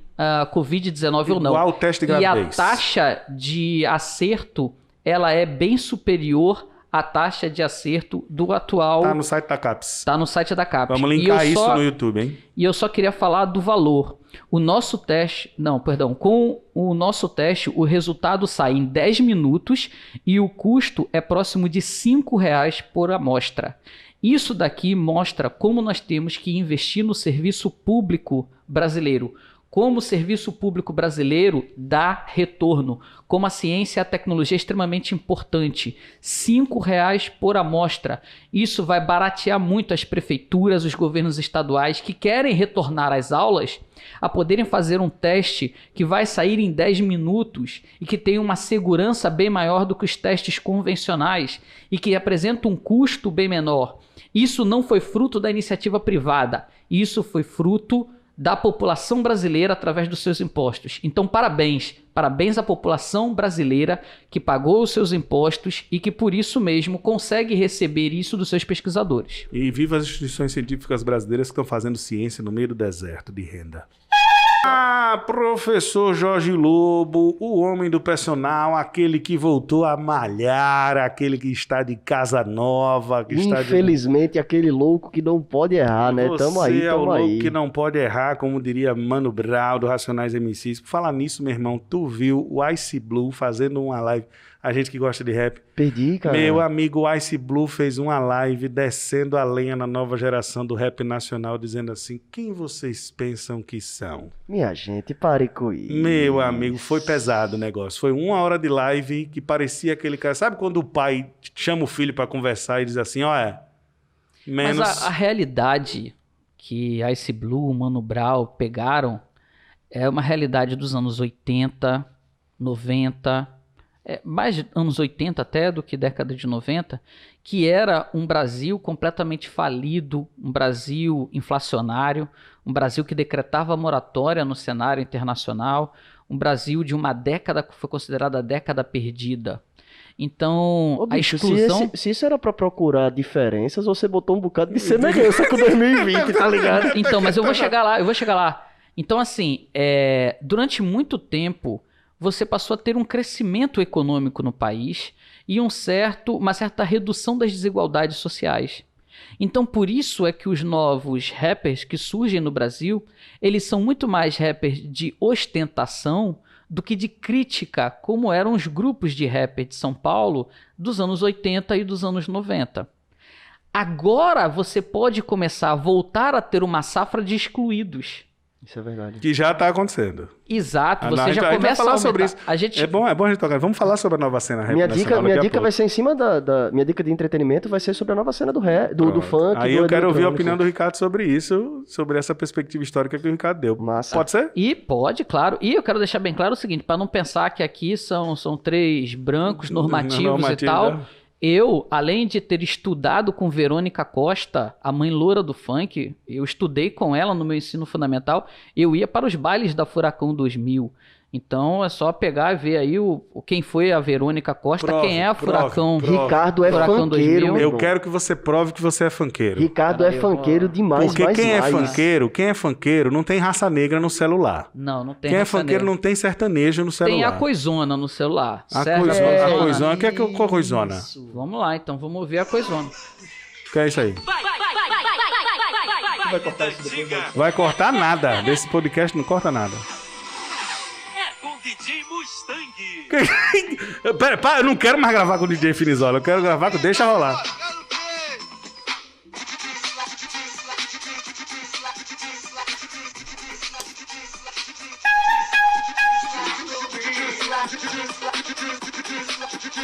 Covid-19 ou não. Igual o teste de gravidez. E a taxa de acerto, ela é bem superior à taxa de acerto do atual... Tá no site da CAPES. Tá no site da CAPES. Vamos linkar isso no YouTube, hein? E eu só queria falar do valor. O nosso teste... Não, perdão. Com o nosso teste, o resultado sai em 10 minutos e o custo é próximo de R$5 por amostra. Isso daqui mostra como nós temos que investir no serviço público brasileiro. Como o serviço público brasileiro dá retorno, como a ciência e a tecnologia é extremamente importante. R$5 por amostra. Isso vai baratear muito as prefeituras, os governos estaduais que querem retornar às aulas a poderem fazer um teste que vai sair em 10 minutos e que tem uma segurança bem maior do que os testes convencionais e que apresenta um custo bem menor. Isso não foi fruto da iniciativa privada, isso foi fruto da população brasileira através dos seus impostos. Então, parabéns. Parabéns à população brasileira que pagou os seus impostos e que, por isso mesmo, consegue receber isso dos seus pesquisadores. E viva as instituições científicas brasileiras que estão fazendo ciência no meio do deserto de renda. Ah, professor Jorge Lobo, o homem do personal, aquele que voltou a malhar, aquele que está de casa nova. Que Infelizmente, aquele louco que não pode errar, né? Tamo aí, Você é o tamo aí. louco que não pode errar, como diria Mano Brown, do Racionais MCs. Por falar nisso, meu irmão, tu viu o Ice Blue fazendo uma live. A gente que gosta de rap. Perdi, cara. Meu amigo Ice Blue fez uma live descendo a lenha na nova geração do rap nacional, dizendo assim, quem vocês pensam que são? Minha gente, pare com isso. Meu amigo, foi pesado o negócio. Foi 1 hora de live que parecia aquele cara... Sabe quando o pai chama o filho pra conversar e diz assim, menos... Mas a realidade que Ice Blue, Mano Brown pegaram é uma realidade dos anos 80, 90... mais anos 80 até do que década de 90, que era um Brasil completamente falido, um Brasil inflacionário, um Brasil que decretava moratória no cenário internacional, um Brasil de uma década que foi considerada a década perdida. Então, Ô, bicho, a exclusão... se isso era pra procurar diferenças, você botou um bocado de semelhança com 2020, tá ligado? Então, mas eu vou chegar lá. Então, assim, durante muito tempo, você passou a ter um crescimento econômico no país e uma certa redução das desigualdades sociais. Então, por isso é que os novos rappers que surgem no Brasil, eles são muito mais rappers de ostentação do que de crítica, como eram os grupos de rappers de São Paulo dos anos 80 e dos anos 90. Agora você pode começar a voltar a ter uma safra de excluídos. Isso é verdade. Que já tá acontecendo. Exato, você A gente já vai começa falar a aumentar. sobre isso. A gente... É bom a gente tocar. Vamos falar sobre a nova cena rap Minha nacional dica daqui a vai pouco. ser em cima minha dica de entretenimento vai ser sobre a nova cena do Pronto. funk. Aí do eu quero ouvir a eletrônico. opinião do Ricardo sobre isso, sobre essa perspectiva histórica que o Ricardo deu. Massa. Pode ser? E pode, claro. E eu quero deixar bem claro o seguinte, para não pensar que aqui são 3 brancos normativos e tal. Eu, além de ter estudado com Verônica Costa, a mãe loura do funk, eu estudei com ela no meu ensino fundamental, eu ia para os bailes da Furacão 2000. Então é só pegar e ver aí quem foi a Verônica Costa, quem é a Furacão. Ricardo é Furacão funkeiro, 2000. meu Eu irmão. quero que você prove que você é funkeiro. Ricardo é funkeiro demais, Porque mais. quem é funkeiro não tem raça negra no celular. Não tem Quem é raça funkeiro negra. não tem sertanejo no celular. Tem a coisona no celular. A certo? coisona. O que é que é a coisona? Vamos lá, então, vamos ver a coisona. O que é isso aí? Vai cortar isso depois, né? Vai cortar nada. Desse podcast não corta nada. Com DJ Mustang. Pera, eu não quero mais gravar com o DJ Finizola. Eu quero gravar com... Deixa rolar.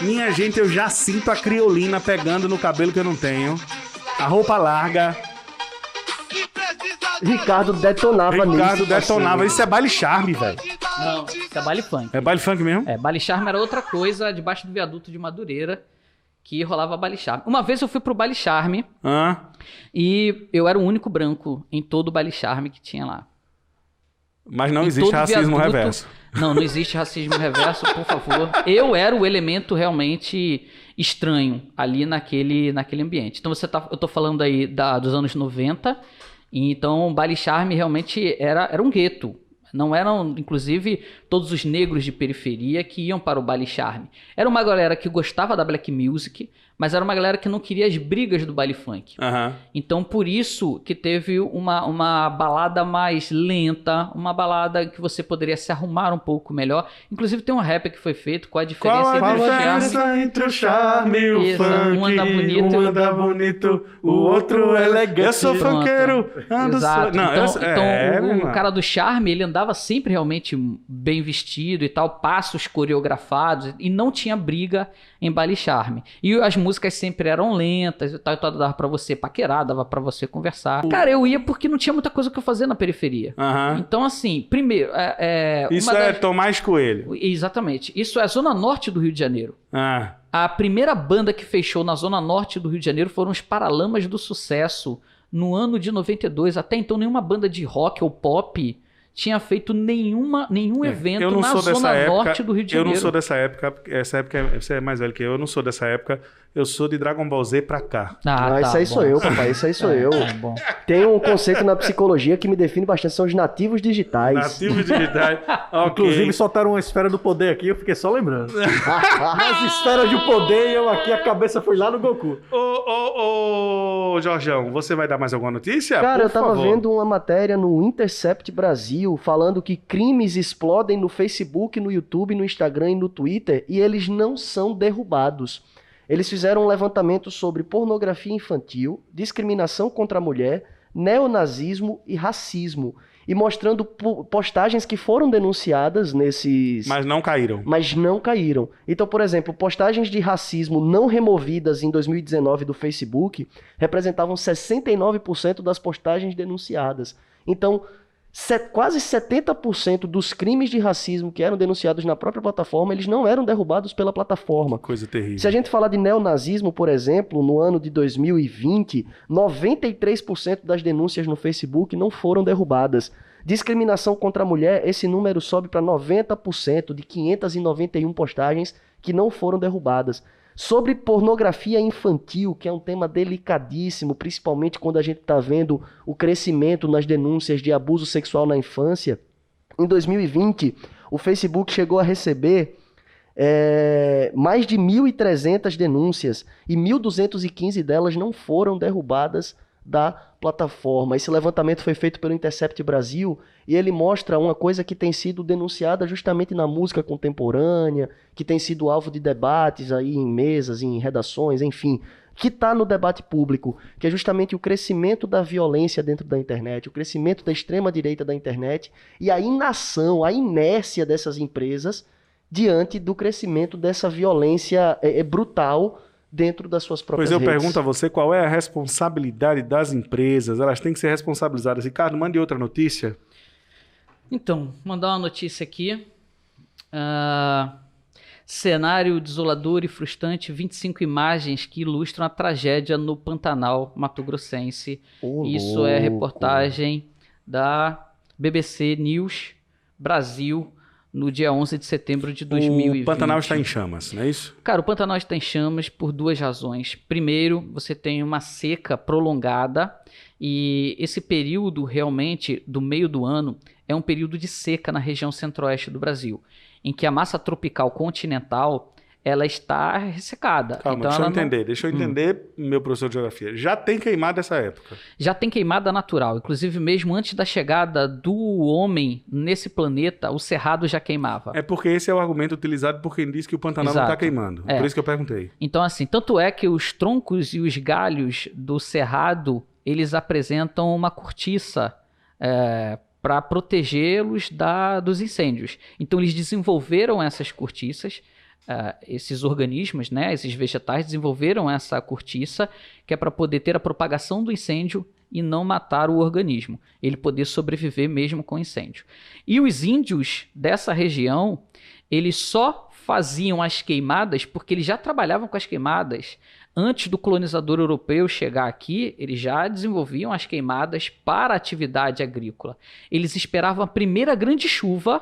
Minha gente, eu já sinto a criolina pegando no cabelo que eu não tenho. A roupa larga. Ricardo detonava nisso. Ricardo detonava. Isso é baile charme, velho. Não, isso é baile funk. É baile funk mesmo? Baile charme era outra coisa debaixo do viaduto de Madureira que rolava baile charme. Uma vez eu fui pro baile charme e eu era o único branco em todo o baile charme que tinha lá. Mas não Em existe todo racismo viaduto- reverso. Não existe racismo reverso, por favor. Eu era o elemento realmente estranho ali naquele ambiente. Então eu tô falando aí dos anos 90, e então o baile charme realmente era um gueto. Não eram, inclusive, todos os negros de periferia que iam para o baile charme. Era uma galera que gostava da black music, mas era uma galera que não queria as brigas do baile funk. Então, por isso que teve uma balada mais lenta, uma balada que você poderia se arrumar um pouco melhor. Inclusive, tem um rap que foi feito com a diferença Qual a entre o charme... diferença entre o charme e o Isso, funk? um anda bonito, Um anda bonito, o outro é elegante. Eu sou Pronto. funkeiro, ando Exato. Não, Então, o cara do charme, ele andava sempre realmente bem vestido e tal, passos coreografados, e não tinha briga em baile charme. E as músicas sempre eram lentas e tal, dava pra você paquerar, dava pra você conversar. Cara, eu ia porque não tinha muita coisa que eu fazer na periferia. Então, assim, primeiro... Isso é Tomás Coelho. Exatamente. Isso é a Zona Norte do Rio de Janeiro. A primeira banda que fechou na Zona Norte do Rio de Janeiro foram os Paralamas do Sucesso, no ano de 92. Até então, nenhuma banda de rock ou pop tinha feito nenhum evento na Zona Norte do Rio de Janeiro. Eu não sou dessa época, essa época você é mais velho que eu não sou dessa época. Eu sou de Dragon Ball Z pra cá. Ah, isso aí sou eu, papai. Isso aí sou eu. Bom. Tem um conceito na psicologia que me define bastante, são os nativos digitais. Nativos digitais. Ok. Inclusive, soltaram uma esfera do poder aqui, eu fiquei só lembrando. As esferas de poder e eu aqui, a cabeça foi lá no Goku. Ô, Jorjão, você vai dar mais alguma notícia? Cara, Por eu tava favor. vendo uma matéria no Intercept Brasil falando que crimes explodem no Facebook, no YouTube, no Instagram e no Twitter e eles não são derrubados. Eles fizeram um levantamento sobre pornografia infantil, discriminação contra a mulher, neonazismo e racismo. E mostrando postagens que foram denunciadas nesses... Mas não caíram. Mas não caíram. Então, por exemplo, postagens de racismo não removidas em 2019 do Facebook representavam 69% das postagens denunciadas. Então, quase 70% dos crimes de racismo que eram denunciados na própria plataforma, eles não eram derrubados pela plataforma. Coisa terrível. Se a gente falar de neonazismo, por exemplo, no ano de 2020, 93% das denúncias no Facebook não foram derrubadas. Discriminação contra a mulher, esse número sobe para 90% de 591 postagens que não foram derrubadas. Sobre pornografia infantil, que é um tema delicadíssimo, principalmente quando a gente está vendo o crescimento nas denúncias de abuso sexual na infância, em 2020, o Facebook chegou a receber mais de 1.300 denúncias e 1.215 delas não foram derrubadas da plataforma. Esse levantamento foi feito pelo Intercept Brasil e ele mostra uma coisa que tem sido denunciada justamente na música contemporânea, que tem sido alvo de debates aí em mesas, em redações, enfim, que está no debate público, que é justamente o crescimento da violência dentro da internet, o crescimento da extrema-direita da internet e a inação, a inércia dessas empresas diante do crescimento dessa violência brutal dentro das suas próprias Pois eu redes. pergunto a você qual é a responsabilidade das empresas. Elas têm que ser responsabilizadas. Ricardo, mande outra notícia. Então, mandar uma notícia aqui. Cenário desolador e frustrante, 25 imagens que ilustram a tragédia no Pantanal mato-grossense. Isso é reportagem da BBC News Brasil, no dia 11 de setembro de 2020. O Pantanal está em chamas, não é isso? Cara, o Pantanal está em chamas por duas razões. Primeiro, você tem uma seca prolongada e esse período realmente do meio do ano é um período de seca na região centro-oeste do Brasil, em que a massa tropical continental ela está ressecada. Calma, então, deixa eu entender, meu professor de geografia. Já tem queimado essa época? Já tem queimada natural. Inclusive, mesmo antes da chegada do homem nesse planeta, o cerrado já queimava. É porque esse é o argumento utilizado por quem diz que o Pantanal não está queimando. É. Por isso que eu perguntei. Então, assim, tanto é que os troncos e os galhos do cerrado, eles apresentam uma cortiça para protegê-los dos incêndios. Então, eles desenvolveram essas cortiças. Esses organismos, né, esses vegetais desenvolveram essa cortiça que é para poder ter a propagação do incêndio e não matar o organismo, ele poder sobreviver mesmo com incêndio. E os índios dessa região, eles só faziam as queimadas porque eles já trabalhavam com as queimadas antes do colonizador europeu chegar aqui. Eles já desenvolviam as queimadas para a atividade agrícola. Eles esperavam a primeira grande chuva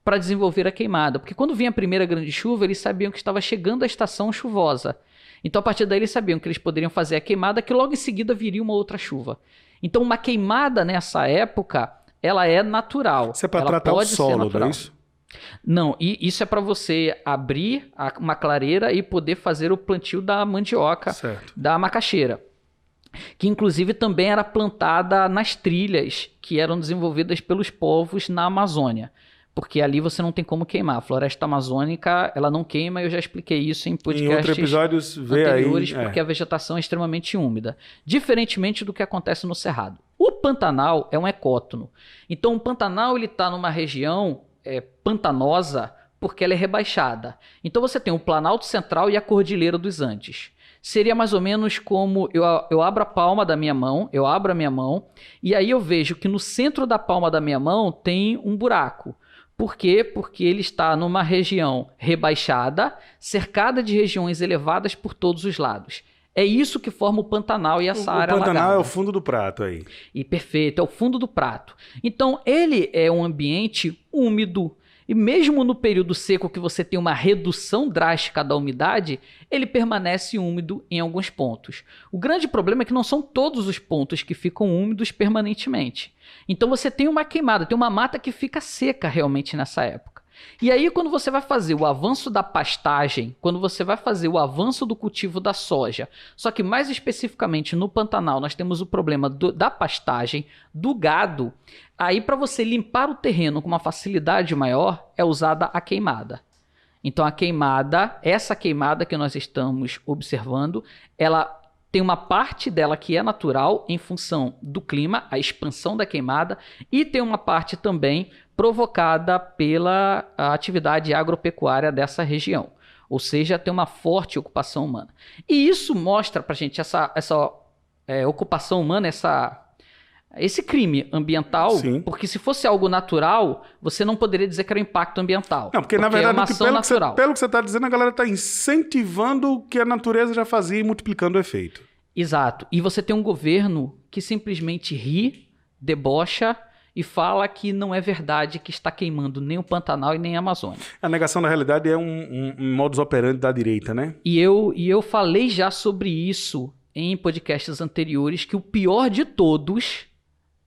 para desenvolver a queimada, porque quando vinha a primeira grande chuva, eles sabiam que estava chegando a estação chuvosa. Então, a partir daí, eles sabiam que eles poderiam fazer a queimada, que logo em seguida viria uma outra chuva. Então, uma queimada nessa época, ela é natural. Isso é para tratar o solo, não é isso? Não, e isso é para você abrir uma clareira e poder fazer o plantio da mandioca, certo, da macaxeira, que inclusive também era plantada nas trilhas que eram desenvolvidas pelos povos na Amazônia. Porque ali você não tem como queimar. A floresta amazônica, ela não queima, eu já expliquei isso em podcasts outros episódios anteriores, porque a vegetação é extremamente úmida. Diferentemente do que acontece no Cerrado. O Pantanal é um ecótono. Então, o Pantanal está numa região pantanosa porque ela é rebaixada. Então, você tem o Planalto Central e a Cordilheira dos Andes. Seria mais ou menos como eu abro a palma da minha mão, eu abro a minha mão, e aí eu vejo que no centro da palma da minha mão tem um buraco. Por quê? Porque ele está numa região rebaixada, cercada de regiões elevadas por todos os lados. É isso que forma o Pantanal e essa área alagada. O Pantanal é o fundo do prato aí. E perfeito, é o fundo do prato. Então, ele é um ambiente úmido, E mesmo no período seco que você tem uma redução drástica da umidade, ele permanece úmido em alguns pontos. O grande problema é que não são todos os pontos que ficam úmidos permanentemente. Então você tem uma queimada, tem uma mata que fica seca realmente nessa época. E aí quando você vai fazer o avanço da pastagem, quando você vai fazer o avanço do cultivo da soja, só que mais especificamente no Pantanal nós temos o problema da pastagem, do gado, aí para você limpar o terreno com uma facilidade maior é usada a queimada. Então a queimada, essa queimada que nós estamos observando, ela tem uma parte dela que é natural em função do clima, a expansão da queimada, e tem uma parte também provocada pela atividade agropecuária dessa região. Ou seja, tem uma forte ocupação humana. E isso mostra pra gente essa ocupação humana, esse crime ambiental, Sim. porque se fosse algo natural, você não poderia dizer que era um impacto ambiental. Não, porque na verdade, é uma ação natural. pelo que você está dizendo, a galera está incentivando o que a natureza já fazia e multiplicando o efeito. Exato. E você tem um governo que simplesmente ri, debocha e fala que não é verdade que está queimando nem o Pantanal e nem a Amazônia. A negação da realidade é um modus operandi da direita, né? E eu falei já sobre isso em podcasts anteriores, que o pior de todos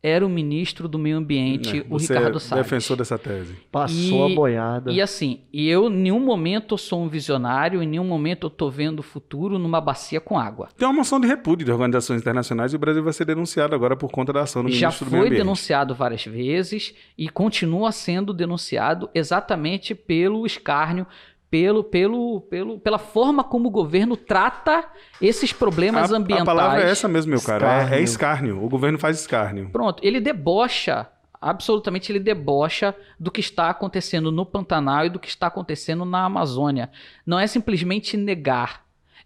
era o ministro do Meio Ambiente, o Você Ricardo é Salles. defensor dessa tese. Passou a boiada. E assim, eu em nenhum momento eu sou um visionário, em nenhum momento eu tô vendo o futuro numa bacia com água. Tem uma moção de repúdio de organizações internacionais e o Brasil vai ser denunciado agora por conta da ação do Já ministro do Meio foi Ambiente. denunciado várias vezes e continua sendo denunciado exatamente pelo escárnio, pela forma como o governo trata esses problemas ambientais. A palavra é essa mesmo, meu cara. Escárnio. É escárnio. O governo faz escárnio. Pronto, ele debocha, absolutamente ele debocha do que está acontecendo no Pantanal e do que está acontecendo na Amazônia. Não é simplesmente negar,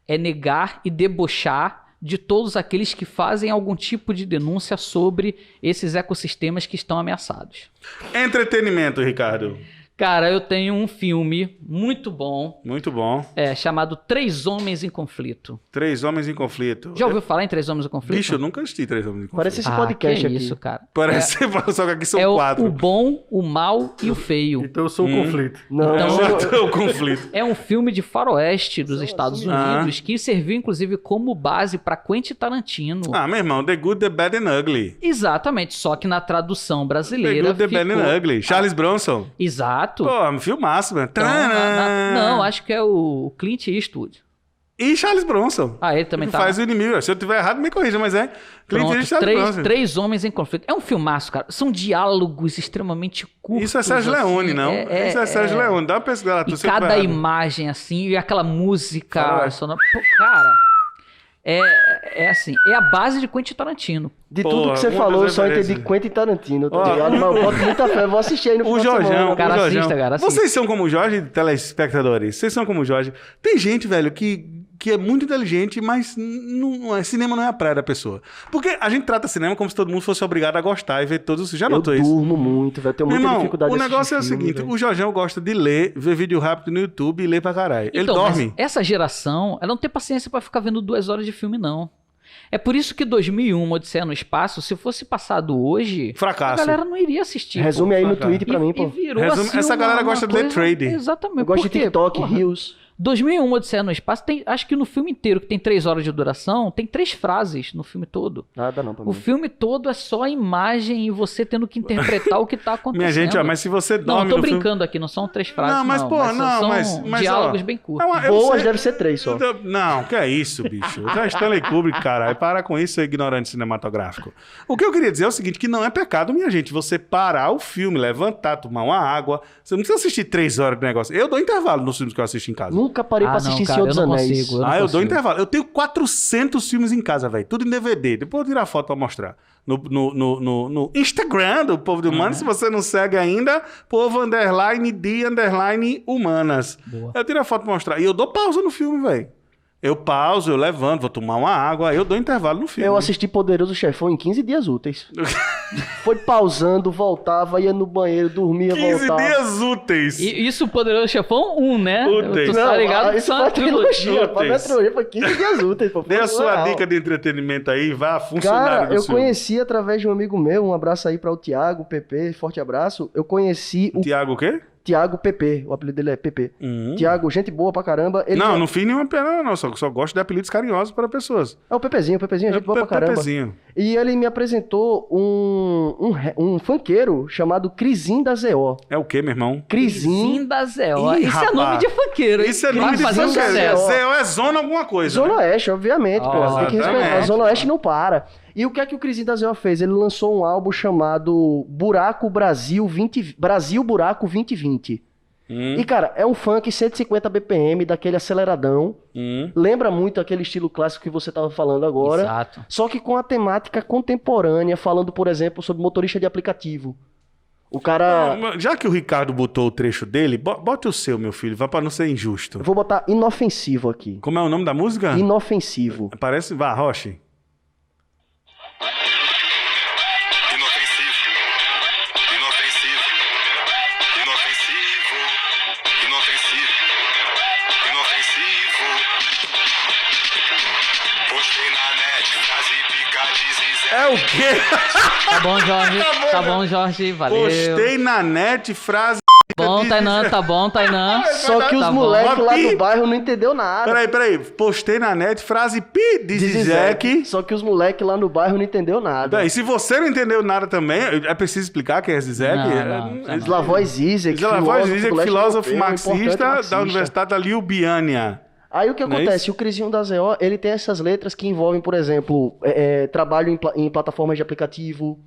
é negar e debochar de todos aqueles que fazem algum tipo de denúncia sobre esses ecossistemas que estão ameaçados. Entretenimento, Ricardo. Cara, eu tenho um filme muito bom, Muito bom. chamado Três Homens em Conflito. Três Homens em Conflito. Já ouviu falar em Três Homens em Conflito? Bicho, eu nunca assisti Três Homens em Conflito. Parece esse podcast que aqui. isso, cara. Parece só que aqui são É o quatro. bom, o mal e o feio. Então eu sou o conflito. Não, Então- O conflito. É um filme de faroeste dos Estados Unidos que serviu, inclusive, como base para Quentin Tarantino. Ah, meu irmão, The Good, The Bad and Ugly. Exatamente, só que na tradução The brasileira Good, The Bad ficou... and Ugly. Charles Bronson. Exato. Pô, um filmaço, mano. Então, não, acho que é o Clint Eastwood. E Charles Bronson. Ah, ele também que tá. faz o inimigo. Se eu tiver errado, me corrija, mas é Clint Pronto, Eastwood e Charles Bronson. três Homens em Conflito. É um filmaço, cara. São diálogos extremamente curtos. Isso é Sérgio assim. Leone, não? Isso é Sérgio Leone. Dá uma pesquisa lá. E tu sempre cada vai errado. imagem, assim, e aquela música Faroeste. sonora. Pô, cara, é assim, é a base de Quentin Tarantino. De Porra, tudo que você muitas falou, eu só referências. entendi Quentin Tarantino, tá Ó, ligado? Mas eu boto muita fé, eu vou assistir aí no O final de semana. Jorjão, Cara, o Jorjão. assista, cara, assista. Vocês são como o Jorge, telespectadores? Vocês são como o Jorge? Tem gente, velho, que é muito inteligente, mas cinema não é a praia da pessoa. Porque a gente trata cinema como se todo mundo fosse obrigado a gostar e ver todos os... Já Eu notou isso? durmo muito, velho. Tenho Meu muita irmão, dificuldade o de negócio é o assistir filme, seguinte, velho. o Jorjão gosta de ler, ver vídeo rápido no YouTube e ler pra caralho. Ele Então, dorme. mas essa geração, ela não tem paciência pra ficar vendo 2 horas de filme, não. É por isso que 2001, Odisseia no Espaço, se fosse passado hoje, Fracasso. a galera não iria assistir. Resume pô. aí no cara. tweet pra mim, pô. E virou Resume- assim essa galera uma gosta de ler coisa- trade. Exatamente. Eu gosto Por de quê? TikTok, Porra, Reels. 2001, Odisseia no Espaço, acho que no filme inteiro, que tem 3 horas de duração, tem 3 frases no filme todo. Nada não pra mim. O filme todo é só a imagem e você tendo que interpretar o que tá acontecendo. Minha gente, ó, mas se você Não, dorme tô no filme... brincando aqui, não são 3 frases, Não, mas, pô, não, são mas, diálogos ó, bem curtos. eu Boas sei- deve ser 3 só. Não, que é isso, bicho. É Stanley Kubrick, caralho. Para com isso, seu ignorante cinematográfico. O que eu queria dizer é o seguinte, que não é pecado, minha gente, você parar o filme, levantar, tomar uma água. Você não precisa assistir 3 horas de negócio. Eu dou intervalo nos filmes que eu assisto em casa. Nunca parei pra assistir Senhor dos Anéis. eu não Eu dou consigo. intervalo. Eu tenho 400 filmes em casa, velho. Tudo em DVD. Depois eu vou tirar foto pra mostrar. No Instagram do Povo de Humanas. Se você não segue ainda, povo _de _humanas. Boa. Eu tiro a foto pra mostrar. E eu dou pausa no filme, velho. Eu pauso, eu levanto, vou tomar uma água, aí eu dou intervalo no filme. Eu assisti Poderoso Chefão em 15 dias úteis. Foi pausando, voltava, ia no banheiro, dormia, 15 voltava. dias úteis. E isso, o Poderoso Chefão 1, né? Úteis. Tu tá ligado que isso são foi a uma trilogia. trilogia. Pra minha trilogia foi 15 dias úteis. Pô, Dê a foi sua legal. dica de entretenimento aí, vá funcionar. Cara, eu conheci através de um amigo meu, um abraço aí para o Thiago, PP, forte abraço. Eu conheci o Tiago o quê? Tiago PP, o apelido dele é PP. Tiago, gente boa pra caramba. Ele Não, não fiz nenhuma pena, não. Só gosto de apelidos carinhosos para pessoas. É o Pepezinho, é gente boa pra caramba. Pepezinho. E ele me apresentou um funkeiro chamado Crisim da ZO. É o quê, meu irmão? Crisim. da Zéu. Ih, Isso rapaz. é nome de funkeiro, hein? Isso é nome de Vai fazer funkeiro. sucesso. Zé é zona alguma coisa. Zona né? Oeste, obviamente, pô. Tem que respeitar. A Exatamente. Zona Oeste não para. E o que é que o Crisim da ZO fez? Ele lançou um álbum chamado Buraco Brasil Buraco 2020. E, cara, é um funk 150 BPM, daquele aceleradão. Lembra muito aquele estilo clássico que você tava falando agora. Exato. Só que com a temática contemporânea, falando, por exemplo, sobre motorista de aplicativo. O cara... Já que o Ricardo botou o trecho dele, bote o seu, meu filho, vai pra não ser injusto. Eu vou botar inofensivo aqui. Como é o nome da música? Inofensivo. Parece... Vá, Roche. É o quê? Tá bom, Jorge. Tá bom, Jorge. Valeu. Postei na net frase... Bom, Tainan. Tá bom, Tainan. Só que os Tá bom. moleques lá Pi. do bairro não entendeu nada. Peraí. Postei na net frase pi de Zizek. Só que os moleques lá no bairro não entendeu nada. Bem, se você não entendeu nada também, é preciso explicar quem é Zizek? Não. Slavoj Zizek, Slavoj Zizek, filósofo europeu, marxista importante da Universidade da Ljubljana. Aí o que Não é acontece? isso? O Crisinho da ZO, ele tem essas letras que envolvem, por exemplo, trabalho em plataformas de aplicativo,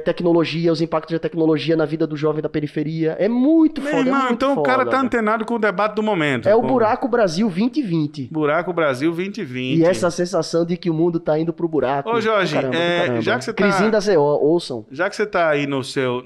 tecnologia, os impactos da tecnologia na vida do jovem da periferia. É muito Meu foda, é irmão, muito então o cara foda, tá velho. antenado com o debate do momento. É o com Buraco Brasil 2020. Buraco Brasil 2020. E essa sensação de que o mundo tá indo pro buraco. Ô, Jorge, Do caramba. já que você tá- Crisinho da ZO, ouçam. Já que você tá aí no seu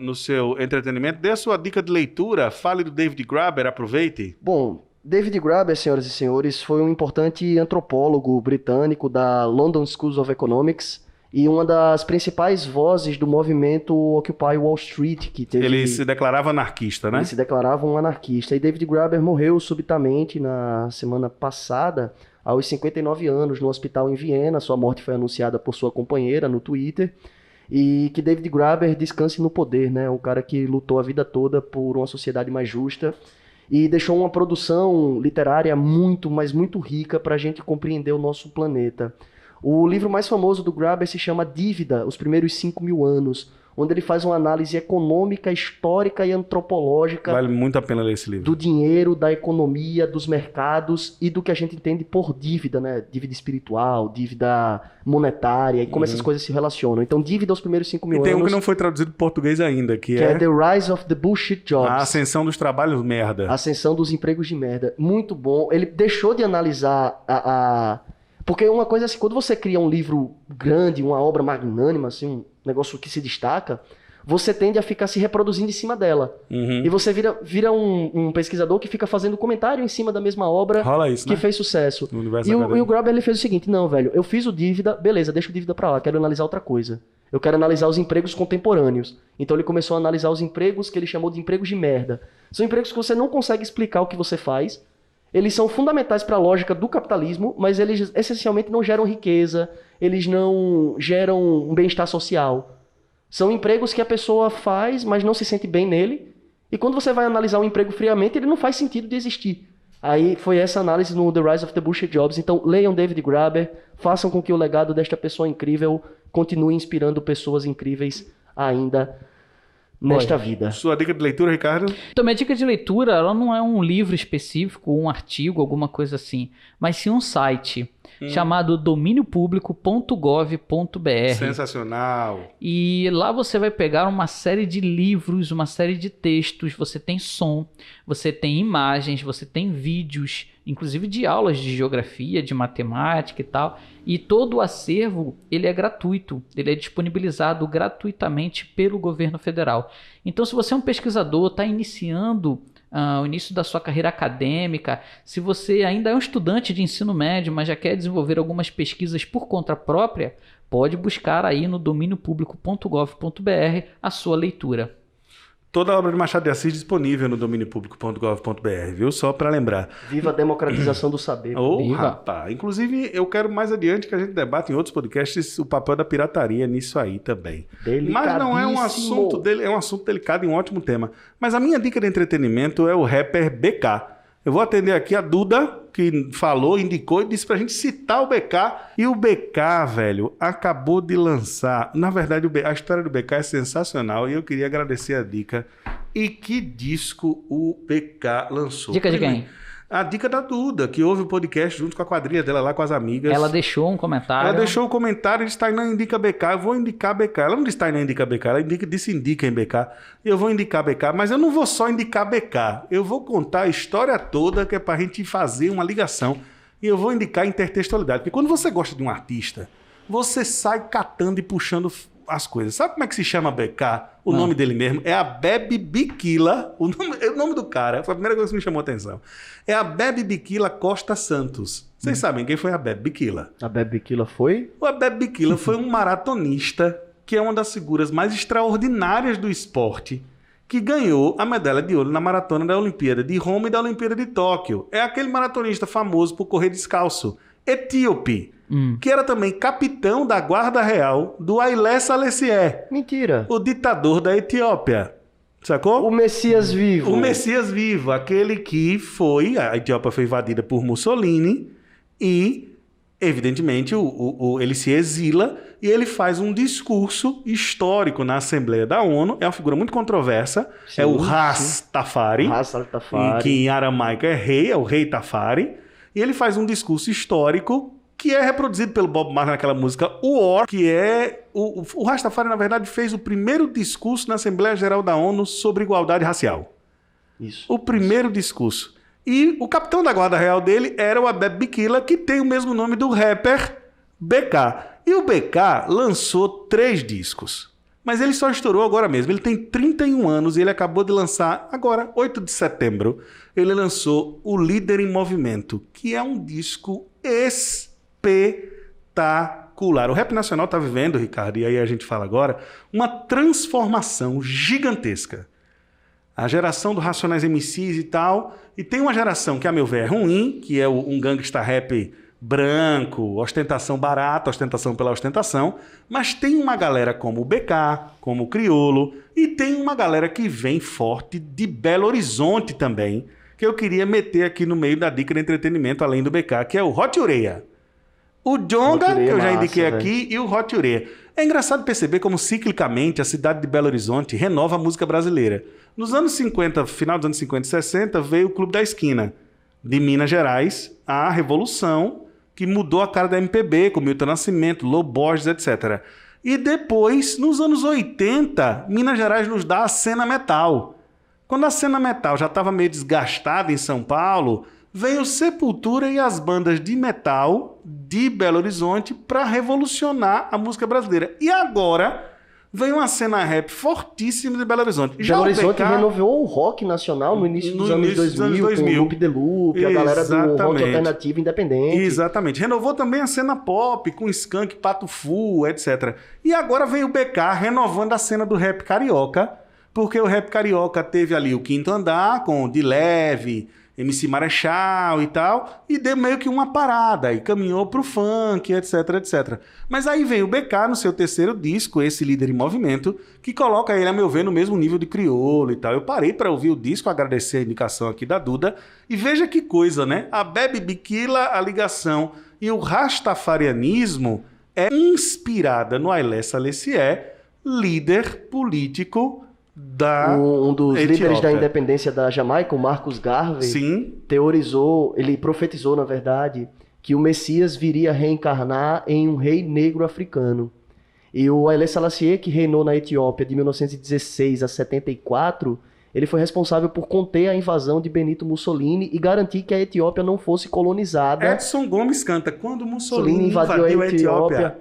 entretenimento, dê a sua dica de leitura, fale do David Graeber, aproveite. Bom, David Graeber, senhoras e senhores, foi um importante antropólogo britânico da London School of Economics e uma das principais vozes do movimento Occupy Wall Street, que teve... Ele se declarava anarquista, né? Ele se declarava um anarquista. E David Graeber morreu subitamente na semana passada, aos 59 anos, no hospital em Viena. Sua morte foi anunciada por sua companheira no Twitter. E que David Graeber descanse no poder, né? Um cara que lutou a vida toda por uma sociedade mais justa e deixou uma produção literária muito, mas muito rica para a gente compreender o nosso planeta. O livro mais famoso do Graeber se chama Dívida, Os Primeiros 5.000 Anos, onde ele faz uma análise econômica, histórica e antropológica Vale muito a pena ler esse livro. do dinheiro, da economia, dos mercados e do que a gente entende por dívida, né? Dívida espiritual, dívida monetária e como essas coisas se relacionam. Então, Dívida aos Primeiros 5.000 E Anos, tem um que não foi traduzido para português ainda, que que é The Rise of the Bullshit Jobs. a ascensão dos trabalhos merda. Ascensão dos empregos de merda. Muito bom. Ele deixou de analisar Porque uma coisa assim, quando você cria um livro grande, uma obra magnânima, assim, um negócio que se destaca, você tende a ficar se reproduzindo em cima dela. Uhum. E você vira um pesquisador que fica fazendo comentário em cima da mesma obra Rola isso, que né? fez sucesso. No universo E o acadêmico. Graeber ele fez o seguinte, não, velho, eu fiz o Dívida, beleza, deixa o Dívida pra lá, quero analisar outra coisa. Eu quero analisar os empregos contemporâneos. Então ele começou a analisar os empregos que ele chamou de empregos de merda. São empregos que você não consegue explicar o que você faz. Eles são fundamentais para a lógica do capitalismo, mas eles essencialmente não geram riqueza, eles não geram um bem-estar social. São empregos que a pessoa faz, mas não se sente bem nele. E quando você vai analisar um emprego friamente, ele não faz sentido de existir. Aí foi essa análise no The Rise of the Bullshit Jobs. Então leiam David Graeber, façam com que o legado desta pessoa incrível continue inspirando pessoas incríveis ainda nesta vida. Sua dica de leitura, Ricardo? Então, minha dica de leitura, ela não é um livro específico, um artigo, alguma coisa assim, mas sim um site chamado dominiopublico.gov.br. Sensacional. E lá você vai pegar uma série de livros, uma série de textos, você tem som, você tem imagens, você tem vídeos, inclusive de aulas de geografia, de matemática e tal. E todo o acervo, ele é gratuito, ele é disponibilizado gratuitamente pelo governo federal. Então, se você é um pesquisador, está iniciando o início da sua carreira acadêmica, se você ainda é um estudante de ensino médio, mas já quer desenvolver algumas pesquisas por conta própria, pode buscar aí no dominiopublico.gov.br a sua leitura. Toda a obra de Machado de Assis disponível no domíniopublico.gov.br, viu? Só para lembrar. Viva a democratização do saber. Ô, rapaz. Inclusive, eu quero mais adiante que a gente debate em outros podcasts o papel da pirataria nisso aí também. Mas não é um assunto dele, é um assunto delicado e um ótimo tema. Mas a minha dica de entretenimento é o rapper BK. Eu vou atender aqui a Duda, que falou, indicou e disse pra gente citar o BK. E o BK, velho, acabou de lançar... Na verdade, a história do BK é sensacional e eu queria agradecer a dica. E que disco o BK lançou? Dica de quem? A dica da Duda, que ouve o podcast junto com a quadrilha dela lá, com as amigas. Ela deixou um comentário. Ela deixou um comentário e disse, Tainá indica BK. Eu vou indicar BK. Ela não disse Tainá indica BK, ela disse indica em BK. Eu vou indicar BK, mas eu não vou só indicar BK. Eu vou contar a história toda, que é pra gente fazer uma ligação. E eu vou indicar intertextualidade. Porque quando você gosta de um artista, você sai catando e puxando as coisas. Sabe como é que se chama BK? O nome dele mesmo é Abebe Bikila. O nome do cara, foi a primeira coisa que me chamou a atenção. É Abebe Bikila Costa Santos. Vocês sabem quem foi Abebe Bikila? Abebe Bikila foi? O Abebe Bikila foi um maratonista que é uma das figuras mais extraordinárias do esporte, que ganhou a medalha de ouro na maratona da Olimpíada de Roma e da Olimpíada de Tóquio. É aquele maratonista famoso por correr descalço, etíope, que era também capitão da Guarda Real do Haile Selassie. Mentira. O ditador da Etiópia. Sacou? O Messias vivo. O Messias vivo, aquele que foi... A Etiópia foi invadida por Mussolini e, evidentemente, ele se exila e ele faz um discurso histórico na Assembleia da ONU. É uma figura muito controversa. Sim, é o Rastafari. Rastafari. Que em aramaico é rei, é o rei Tafari. E ele faz um discurso histórico que é reproduzido pelo Bob Marley naquela música War, que é... O Rastafari, na verdade, fez o primeiro discurso na Assembleia Geral da ONU sobre igualdade racial. Isso. O primeiro discurso. E o capitão da guarda real dele era o Abebe Bikila, que tem o mesmo nome do rapper BK. E o BK lançou 3 discos. Mas ele só estourou agora mesmo. Ele tem 31 anos e ele acabou de lançar, agora, 8 de setembro, ele lançou o Líder em Movimento, que é um disco espetacular. O rap nacional está vivendo, Ricardo, e aí a gente fala agora, uma transformação gigantesca. A geração do Racionais MCs e tal, e tem uma geração que, a meu ver, é ruim, que é um gangsta rap branco, ostentação barata, ostentação pela ostentação, mas tem uma galera como o BK, como o Criolo, e tem uma galera que vem forte de Belo Horizonte também, que eu queria meter aqui no meio da dica de entretenimento, além do BK, que é o Hot Ureia. O Djonga, que eu já indiquei aqui, e o Hot Ureia. É engraçado perceber como ciclicamente a cidade de Belo Horizonte renova a música brasileira. Nos anos 50, final dos anos 50 e 60, veio o Clube da Esquina, de Minas Gerais, a Revolução, que mudou a cara da MPB, com Milton Nascimento, Lô Borges, etc. E depois, nos anos 80, Minas Gerais nos dá a cena metal. Quando a cena metal já estava meio desgastada em São Paulo, veio Sepultura e as bandas de metal de Belo Horizonte para revolucionar a música brasileira. E agora veio uma cena rap fortíssima de Belo Horizonte. Belo Horizonte renovou o rock nacional no início dos anos 2000, com o Loop de Loop, a galera do rock alternativo independente. Exatamente. Renovou também a cena pop, com Skank, Pato Fu, etc. E agora veio o BK renovando a cena do rap carioca, porque o rap carioca teve ali o Quinto Andar, com De Leve, MC Marechal e tal, e deu meio que uma parada, e caminhou pro funk, etc, etc. Mas aí vem o BK no seu terceiro disco, esse Líder em Movimento, que coloca ele, a meu ver, no mesmo nível de Criolo e tal. Eu parei para ouvir o disco, agradecer a indicação aqui da Duda, e veja que coisa, né? A Abebe Bikila, a ligação, e o rastafarianismo é inspirada no Haile Selassie, líder político um dos Etiópia. Líderes da independência da Jamaica, o Marcus Garvey, Sim. teorizou, ele profetizou, na verdade, que o Messias viria reencarnar em um rei negro africano. E o Haile Selassie, que reinou na Etiópia de 1916 a 74, ele foi responsável por conter a invasão de Benito Mussolini e garantir que a Etiópia não fosse colonizada. Edson Gomes canta, quando Mussolini invadiu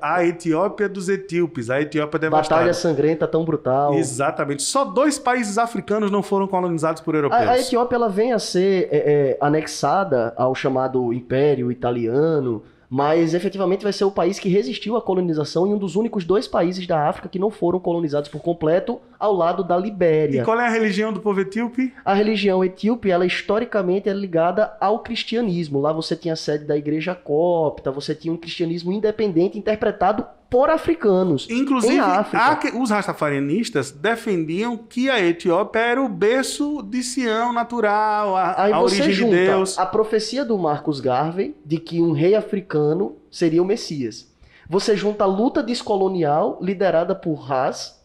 a Etiópia dos etíopes, a Etiópia devastada. Batalha sangrenta tão brutal. Exatamente. Só 2 países africanos não foram colonizados por europeus. A Etiópia ela vem a ser anexada ao chamado Império Italiano Mas efetivamente vai ser o país que resistiu à colonização e um dos únicos 2 países da África que não foram colonizados por completo, ao lado da Libéria. E qual é a religião do povo etíope? A religião etíope, ela historicamente é ligada ao cristianismo. Lá você tinha a sede da igreja copta, você tinha um cristianismo independente interpretado por africanos. Inclusive, em África. os rastafarianistas defendiam que a Etiópia era o berço de Sião natural, Aí a você origem junta de Deus. a profecia do Marcus Garvey de que um rei africano seria o Messias. Você junta a luta descolonial liderada por Ras,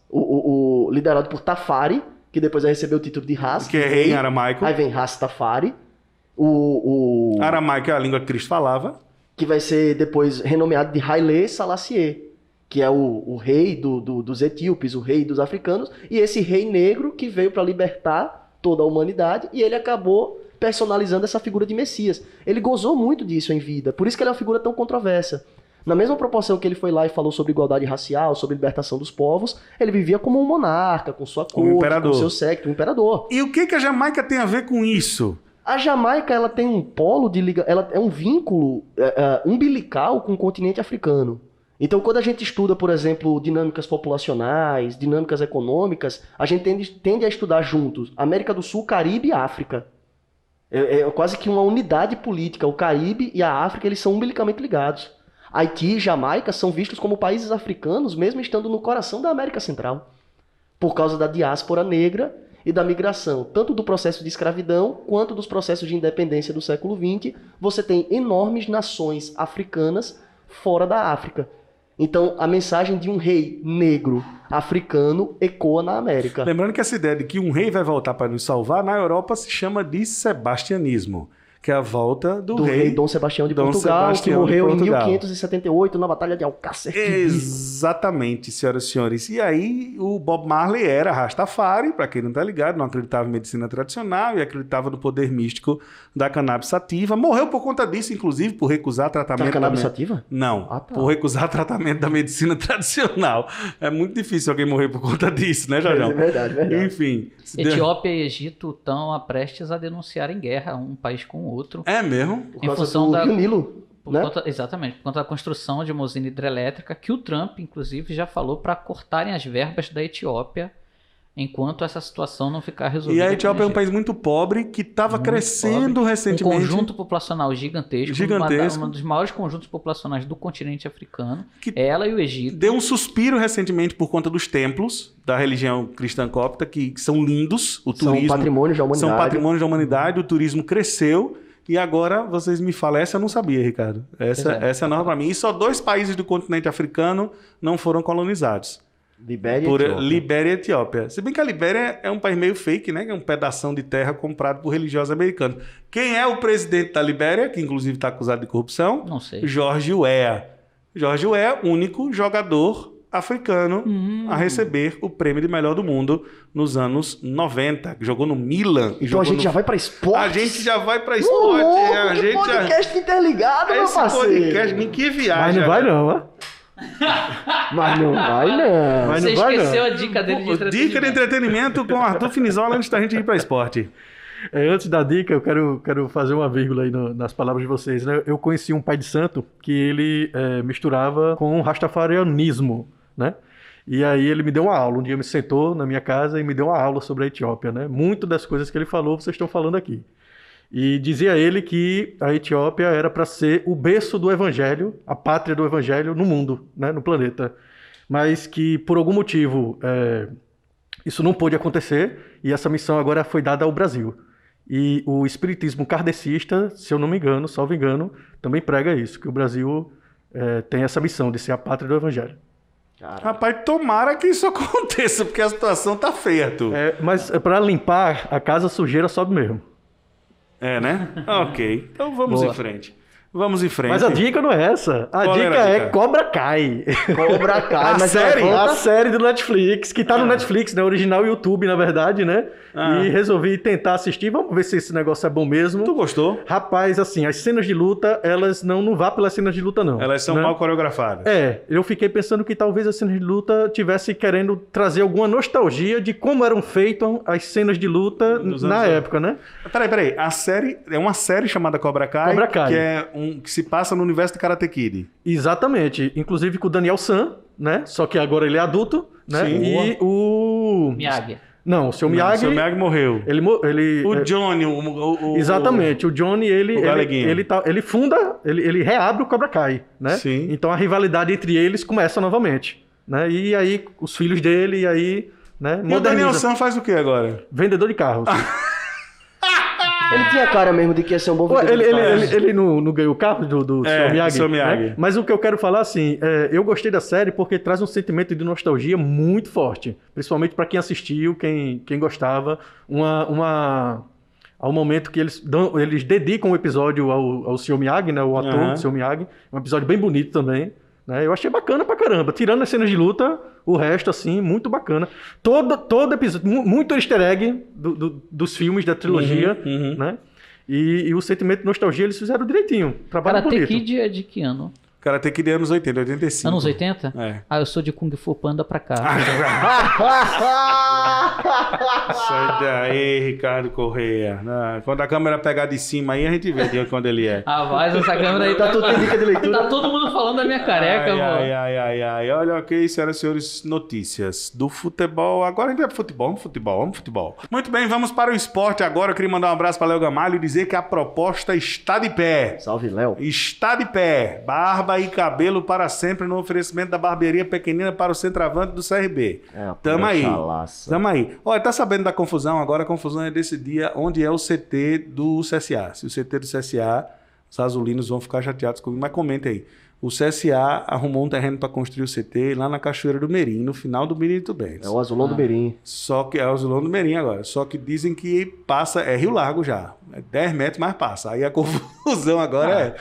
liderado por Tafari, que depois vai receber o título de Ras. Que é rei em aramaico. Aí vem Rastafari. Aramaico é a língua que Cristo falava. Que vai ser depois renomeado de Haile Selassie, que é o rei dos etíopes, o rei dos africanos, e esse rei negro que veio para libertar toda a humanidade, e ele acabou personalizando essa figura de Messias. Ele gozou muito disso em vida, por isso que ele é uma figura tão controversa. Na mesma proporção que ele foi lá e falou sobre igualdade racial, sobre libertação dos povos, ele vivia como um monarca, com sua corte, com seu séquito, um imperador. E o que a Jamaica tem a ver com isso? A Jamaica, ela tem um polo de liga, ela é um vínculo umbilical com o continente africano. Então, quando a gente estuda, por exemplo, dinâmicas populacionais, dinâmicas econômicas, a gente tende a estudar juntos América do Sul, Caribe e África. É quase que uma unidade política. O Caribe e a África, eles são umbilicamente ligados. Haiti e Jamaica são vistos como países africanos, mesmo estando no coração da América Central, por causa da diáspora negra e da migração, tanto do processo de escravidão quanto dos processos de independência do século XX. Você tem enormes nações africanas fora da África. Então, a mensagem de um rei negro africano ecoa na América. Lembrando que essa ideia de que um rei vai voltar para nos salvar, na Europa se chama de sebastianismo, que é a volta do rei Dom Sebastião de Dom Portugal, Sebastião que de morreu em Portugal. 1578 na Batalha de Alcácer Quibir. Exatamente, senhoras e senhores. E aí, o Bob Marley era Rastafari, para quem não tá ligado, não acreditava em medicina tradicional e acreditava no poder místico da cannabis sativa. Morreu por conta disso, inclusive, por recusar tratamento... Da cannabis sativa? Não, Ah, tá. por recusar tratamento da medicina tradicional. É muito difícil alguém morrer por conta disso, né, Jorjão? É verdade. Enfim. Etiópia e Egito estão prestes a denunciarem guerra um país com o outro. É mesmo? Por Em causa função do da- Rio Nilo, né? Exatamente, por conta da construção de uma usina hidrelétrica que o Trump, inclusive, já falou para cortarem as verbas da Etiópia enquanto essa situação não ficar resolvida. E a Etiópia é um com país muito pobre que estava Muito crescendo pobre. Um recentemente. conjunto populacional gigantesco. Um dos maiores conjuntos populacionais do continente africano. Que- Ela e o Egito. Deu um suspiro recentemente por conta dos templos da religião cristã cópita, que são lindos. O São turismo patrimônios da humanidade. são patrimônio da humanidade, o turismo cresceu. E agora vocês me falam, essa eu não sabia, Ricardo. Essa é nova para mim. E só 2 países do continente africano não foram colonizados. Libéria e Por Etiópia. Libéria e Etiópia. Se bem que a Libéria é um país meio fake, né? Que é um pedação de terra comprado por religiosos americanos. Quem é o presidente da Libéria, que inclusive está acusado de corrupção? Não sei. George Weah. George Weah, único jogador africano a receber o prêmio de melhor do mundo nos anos 90. Jogou no Milan. Então a gente já vai pra esporte. A gente já vai pra esporte. A Que gente podcast interligado, meu Esse parceiro. podcast, nem que viagem. Mas não vai não, ó. Mas não vai, não. Mas Você não vai, esqueceu não. a dica dele de Dica de entretenimento. entretenimento com Arthur Finizola antes da gente ir pra esporte. Antes da dica, eu quero fazer uma vírgula aí nas palavras de vocês, né? Eu conheci um pai de santo que ele misturava com rastafarianismo, né? E aí ele me deu uma aula. Um dia me sentou na minha casa e me deu uma aula sobre a Etiópia, né? Muito das coisas que ele falou, vocês estão falando aqui. E dizia ele que a Etiópia era para ser o berço do evangelho, a pátria do evangelho no mundo, né? No planeta. Mas que por algum motivo isso não pôde acontecer e essa missão agora foi dada ao Brasil. E o espiritismo kardecista, se eu não me engano, salvo engano, também prega isso, que o Brasil tem essa missão de ser a pátria do evangelho. Rapaz, tomara que isso aconteça, porque a situação tá feia, Arthur. Mas para limpar a casa, a sujeira sobe mesmo. É, né? Ok. Então vamos Boa. em frente. Vamos em frente. Mas a dica não é essa. A Qual dica era a é dica? Cobra Kai. Cobra Kai, A mas série? levanta- A série do Netflix, que tá no Netflix, né? Original YouTube, na verdade, né? E resolvi tentar assistir. Vamos ver se esse negócio é bom mesmo. Tu gostou? Rapaz, assim, as cenas de luta, elas não vá pelas cenas de luta, não. Elas são né? mal coreografadas. Eu fiquei pensando que talvez as cenas de luta tivesse querendo trazer alguma nostalgia de como eram feitas as cenas de luta Nos na anos- época, né? Peraí. A série é uma série chamada Cobra Kai, Cobra Kai. que é que se passa no universo de Karate Kid. Exatamente. Inclusive com o Daniel San, né? Só que agora ele é adulto, né? Sim. E o... Miyagi. Não, o Sr. Miyagi... O Sr. Miyagi morreu. Ele Johnny, exatamente. O Johnny, ele funda, ele reabre o Cobra Kai, né? Sim. Então a rivalidade entre eles começa novamente, né? E aí os filhos dele, e aí, né? E o Daniel San faz o que agora? Vendedor de carros. Ele tinha cara mesmo de que ia ser um bom Pô, vendedor de carros. ele não ganhou o carro do Sr. Miyagi? Sr. Miyagi. Né? Mas o que eu quero falar, assim, eu gostei da série porque traz um sentimento de nostalgia muito forte. Principalmente para quem assistiu, quem gostava. Ao momento que eles dedicam o episódio ao Sr. Miyagi, né? O ator do Sr. Miyagi. Um episódio bem bonito também. Né? Eu achei bacana pra caramba. Tirando as cenas de luta, o resto, assim, muito bacana. Todo episódio, muito easter egg dos filmes da trilogia, né? E o sentimento de nostalgia eles fizeram direitinho. Trabalho Karate bonito. Kid é de que ano? Karate Kid é anos 80, 85. Anos 80? É. Ah, eu sou de Kung Fu Panda pra cá. Sai daí, Ricardo Correia. Quando a câmera pegar de cima aí, a gente vê de onde ele é. Ah, mas essa câmera aí Tá tudo em dica de leitura. Tá todo mundo falando da minha careca, ai, mano. ai. Olha, ok, senhoras e senhores, notícias do futebol. Agora a gente vai pro futebol. Muito bem, vamos para o esporte agora. Eu queria mandar um abraço para Léo Gamalho e dizer que a proposta está de pé. Salve, Léo. Está de pé. Barba e cabelo para sempre no oferecimento da barbearia pequenina para o centroavante do CRB. Tamo aí. Tamo aí. Olha, tá sabendo da confusão? Agora a confusão é desse dia onde é o CT do CSA. Se o CT do CSA, os azulinos vão ficar chateados comigo, mas comenta aí. O CSA arrumou um terreno para construir o CT lá na Cachoeira do Merim, no final do Benito Bentes. É o Azulão do Berim. Só que é o Azulão do Merim agora. Só que dizem que passa, é Rio Largo já. É 10 metros, mas passa. Aí a confusão agora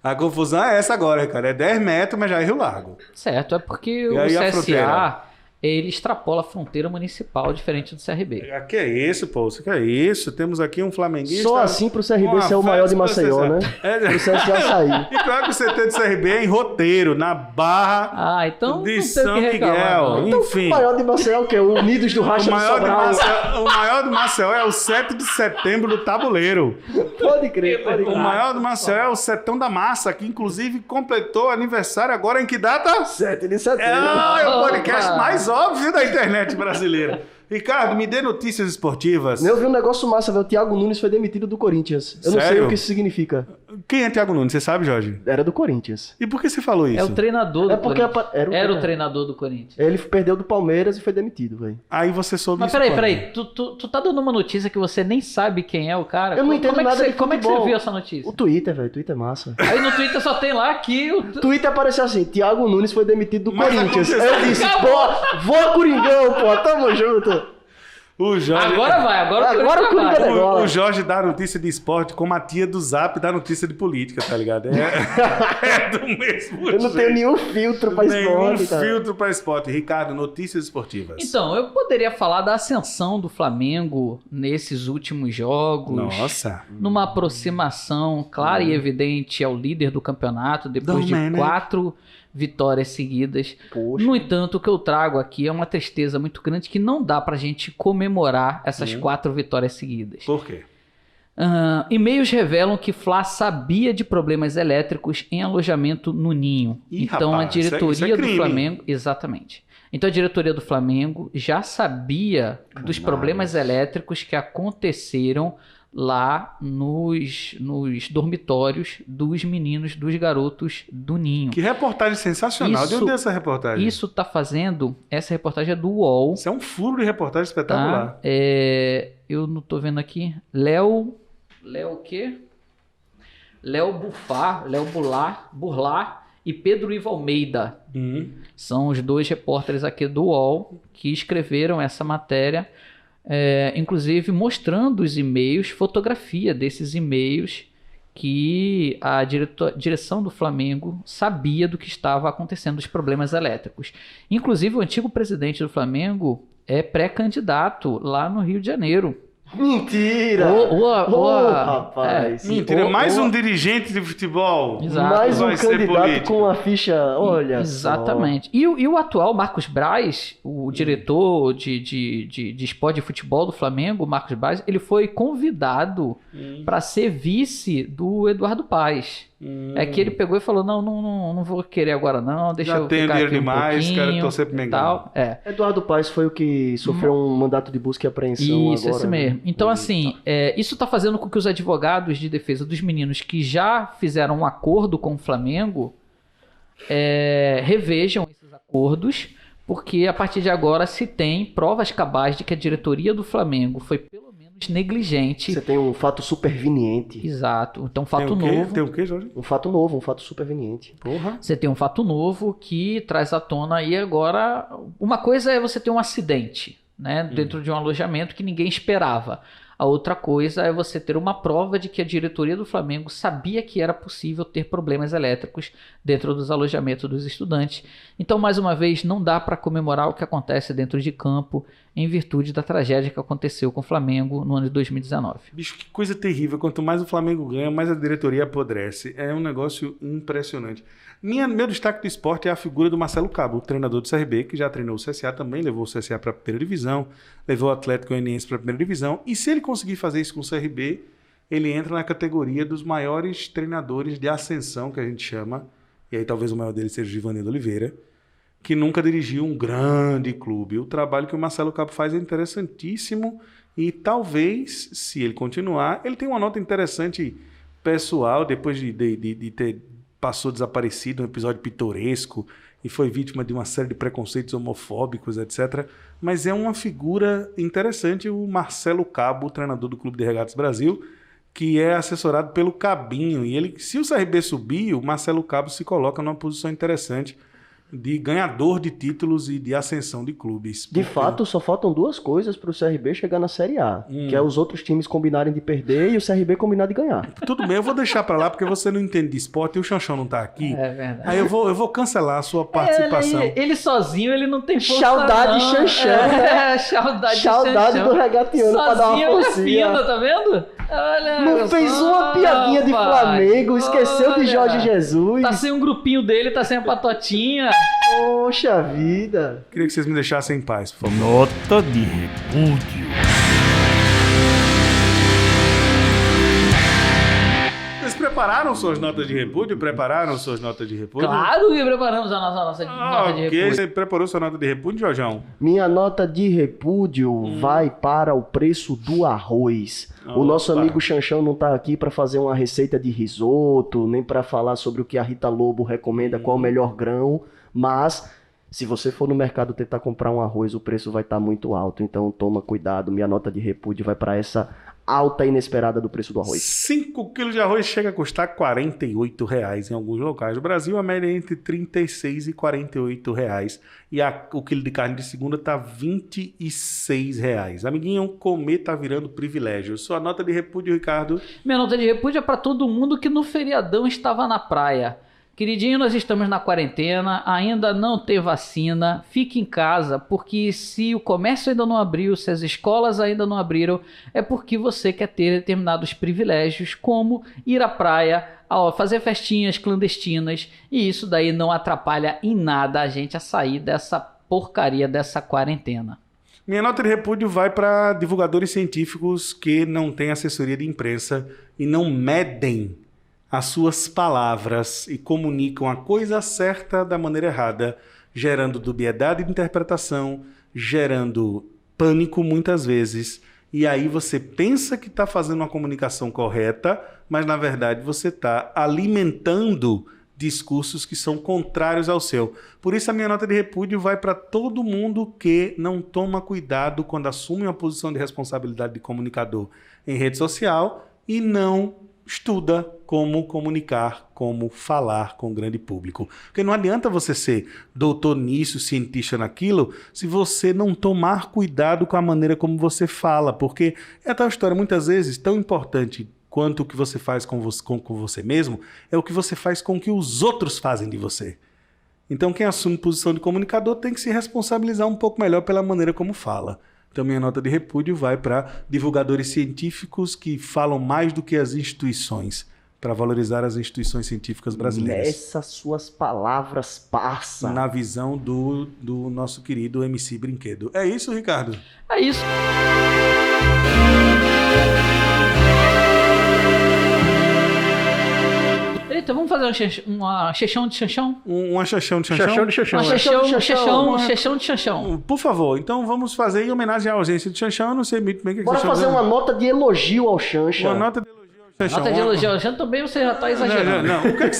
A confusão é essa agora, cara. É 10 metros, mas já é Rio Largo. Certo, é porque o aí a CSA, fronteira? ele extrapola a fronteira municipal diferente do CRB. Que é isso, pô? Que é isso? Temos aqui um flamenguista... Só assim pro CRB uma ser o maior de festa Maceió, pro né? Pro CSA sair. E claro que o CT do CRB é em Roteiro, na Barra Ah, então de não tem o São que reclamar, Miguel. não. Então, Enfim. o maior de Maceió é o quê? O Unidos do Racha do Sobral. O maior do Maceió é o 7 de setembro do Tabuleiro. Pode crer, pode O crer. maior do Maceió é o Setão da Massa, que inclusive completou aniversário agora em que data? 7 de setembro. É o podcast Opa! mais óbvio da internet brasileira. Ricardo, me dê notícias esportivas. Eu vi um negócio massa, velho. O Thiago Nunes foi demitido do Corinthians. Eu não sei Sério? o que isso significa. Quem é Thiago Nunes? Você sabe, Jorge? Era do Corinthians. E por que você falou isso? É o treinador do É porque Corinthians. era o treinador do Corinthians. Ele perdeu do Palmeiras e foi demitido, velho. Aí você soube Mas isso quando? peraí, tu tá dando uma notícia que você nem sabe quem é o cara? Eu não entendo como é que nada você, de Como é que você futebol. viu essa notícia? O Twitter, velho. O Twitter é massa. Aí no Twitter só tem lá que o... Twitter apareceu assim, Thiago Nunes foi demitido do Mas Corinthians. aconteceu. Eu disse, Acabou. pô, voa Coringão, pô, tamo junto. O Jorge... Agora vai, agora Agora o Corinthians vai. é bola. O Jorge dá notícia de esporte como a tia do Zap dá notícia de política, tá ligado? É do mesmo Eu não jeito. tenho nenhum filtro pra Nenhum esporte, cara. filtro para esporte. Ricardo, notícias esportivas. Então, eu poderia falar da ascensão do Flamengo nesses últimos jogos. Nossa. Numa aproximação clara e evidente ao líder do campeonato, depois de Domenic. 4 vitórias seguidas. Poxa. No entanto, o que eu trago aqui é uma tristeza muito grande que não dá pra gente comemorar essas 4 vitórias seguidas. Por quê? E-mails revelam que Fla sabia de problemas elétricos em alojamento no Ninho. Ih, Então rapaz, a diretoria isso é crime. do Flamengo, exatamente. Então a diretoria do Flamengo já sabia dos problemas elétricos que aconteceram lá nos dormitórios dos meninos, dos garotos do Ninho. Que reportagem sensacional. De Isso- onde é essa reportagem? Isso tá fazendo, essa reportagem é do UOL, Isso é um furo de reportagem tá? espetacular. Eu não tô vendo aqui. Léo o quê? Léo Burlar e Pedro Ivo Almeida. São os 2 repórteres aqui do UOL que escreveram essa matéria, inclusive mostrando os e-mails, fotografia desses e-mails que a direção do Flamengo sabia do que estava acontecendo, dos problemas elétricos. Inclusive o antigo presidente do Flamengo é pré-candidato lá no Rio de Janeiro. Mentira! Rapaz. Mentira, mais um dirigente de futebol. Exato. Mais um Vai ser candidato político. com uma ficha, olha Exatamente. E o atual Marcos Braz, o diretor de esporte de futebol do Flamengo, Marcos Braz, ele foi convidado para ser vice do Eduardo Paes. É que ele pegou e falou, não vou querer agora não, deixa Já eu tenho ficar dinheiro aqui demais, um quero pouquinho torcer pro e Mengão. tal. Eduardo Paes foi o que sofreu um mandato de busca e apreensão Isso, agora. esse mesmo. Então, assim, isso tá fazendo com que os advogados de defesa dos meninos que já fizeram um acordo com o Flamengo revejam esses acordos, porque a partir de agora se tem provas cabais de que a diretoria do Flamengo foi pelo menos negligente. Você tem um fato superveniente. Exato. Então, fato Tem o quê? novo. Tem o quê, Jorge? Um fato novo, um fato superveniente. Porra. Você tem um fato novo que traz à tona aí agora. Uma coisa é você ter um acidente, né, dentro de um alojamento que ninguém esperava. A outra coisa é você ter uma prova de que a diretoria do Flamengo sabia que era possível ter problemas elétricos dentro dos alojamentos dos estudantes. Então, mais uma vez, não dá para comemorar o que acontece dentro de campo em virtude da tragédia que aconteceu com o Flamengo no ano de 2019. Bicho, que coisa terrível. Quanto mais o Flamengo ganha, mais a diretoria apodrece. É um negócio impressionante. Meu destaque do esporte é a figura do Marcelo Cabo, o treinador do CRB, que já treinou o CSA também, levou o CSA para a primeira divisão, levou o Atlético Goianiense para a primeira divisão. E se ele conseguir fazer isso com o CRB, ele entra na categoria dos maiores treinadores de ascensão, que a gente chama, e aí talvez o maior deles seja o Givanildo Oliveira, que nunca dirigiu um grande clube. O trabalho que o Marcelo Cabo faz é interessantíssimo e talvez, se ele continuar, ele tem uma nota interessante pessoal, depois de ter passou desaparecido, um episódio pitoresco, e foi vítima de uma série de preconceitos homofóbicos, etc. Mas é uma figura interessante, o Marcelo Cabo, treinador do Clube de Regatas Brasil, que é assessorado pelo Cabinho. E ele, se o CRB subir, o Marcelo Cabo se coloca numa posição interessante de ganhador de títulos e de ascensão de clubes. De fato, só faltam duas coisas para o CRB chegar na Série A, que é os outros times combinarem de perder e o CRB combinar de ganhar. Tudo bem, eu vou deixar pra lá porque você não entende de esporte e o Xanxão não tá aqui. É verdade. Aí eu vou cancelar a sua participação. Ele sozinho, ele não tem força. Saudade não. Xanxão. Saudade Xanxão. Do regatiano pra dar uma Sozinho ele forcinha. afina, tá vendo? Olha Não fez só, uma piadinha de rapaz. Flamengo, esqueceu de Olha. Jorge Jesus. Tá sem um grupinho dele, tá sem a patotinha. Poxa vida. Queria que vocês me deixassem em paz, por favor. Nota de repúdio. Vocês prepararam suas notas de repúdio? Prepararam suas notas de repúdio? Claro que preparamos a nossa nota de repúdio. Você preparou sua nota de repúdio, Jorjão? Minha nota de repúdio vai para o preço do arroz. O nosso Opa. amigo Xanxão não tá aqui para fazer uma receita de risoto, nem para falar sobre o que a Rita Lobo recomenda, qual o melhor grão, mas se você for no mercado tentar comprar um arroz, o preço vai estar muito alto, então toma cuidado. Minha nota de repúdio vai para essa alta inesperada do preço do arroz. 5 quilos de arroz chega a custar R$ 48,00 em alguns locais do Brasil. A média é entre R$ 36 e R$ 48,00. E o quilo de carne de segunda tá R$ 26,00. Amiguinho, comer tá virando privilégio. Sua nota de repúdio, Ricardo? Minha nota de repúdio é para todo mundo que no feriadão estava na praia. Queridinho, nós estamos na quarentena, ainda não tem vacina, fique em casa, porque se o comércio ainda não abriu, se as escolas ainda não abriram, é porque você quer ter determinados privilégios, como ir à praia, fazer festinhas clandestinas, e isso daí não atrapalha em nada a gente a sair dessa porcaria dessa quarentena. Minha nota de repúdio vai para divulgadores científicos que não têm assessoria de imprensa e não medem as suas palavras e comunicam a coisa certa da maneira errada, gerando dubiedade de interpretação, gerando pânico muitas vezes. E aí você pensa que está fazendo uma comunicação correta, mas na verdade você está alimentando discursos que são contrários ao seu. Por isso a minha nota de repúdio vai para todo mundo que não toma cuidado quando assume uma posição de responsabilidade de comunicador em rede social e não estuda como comunicar, como falar com o grande público. Porque não adianta você ser doutor nisso, cientista naquilo, se você não tomar cuidado com a maneira como você fala. Porque é tal história, muitas vezes, tão importante quanto o que você faz com você mesmo, é o que você faz com o que os outros fazem de você. Então quem assume posição de comunicador tem que se responsabilizar um pouco melhor pela maneira como fala. Então minha nota de repúdio vai para divulgadores científicos que falam mais do que as instituições, para valorizar as instituições científicas brasileiras. Essas suas palavras passam. Na visão do nosso querido MC Brinquedo. É isso, Ricardo? É isso. Então vamos fazer uma chechão de chanchão? Uma chachão de chanchão? Chachão de chachão. Uma né? chechão de chanchão. Por favor, então vamos fazer em homenagem à ausência de chanchão. Eu não sei muito bem o que Bora você fazer uma nota de elogio ao Xancha. Uma nota de elogio ao chanchão. Nota de elogio ao chanchão também você já tá exagerando. Não. O que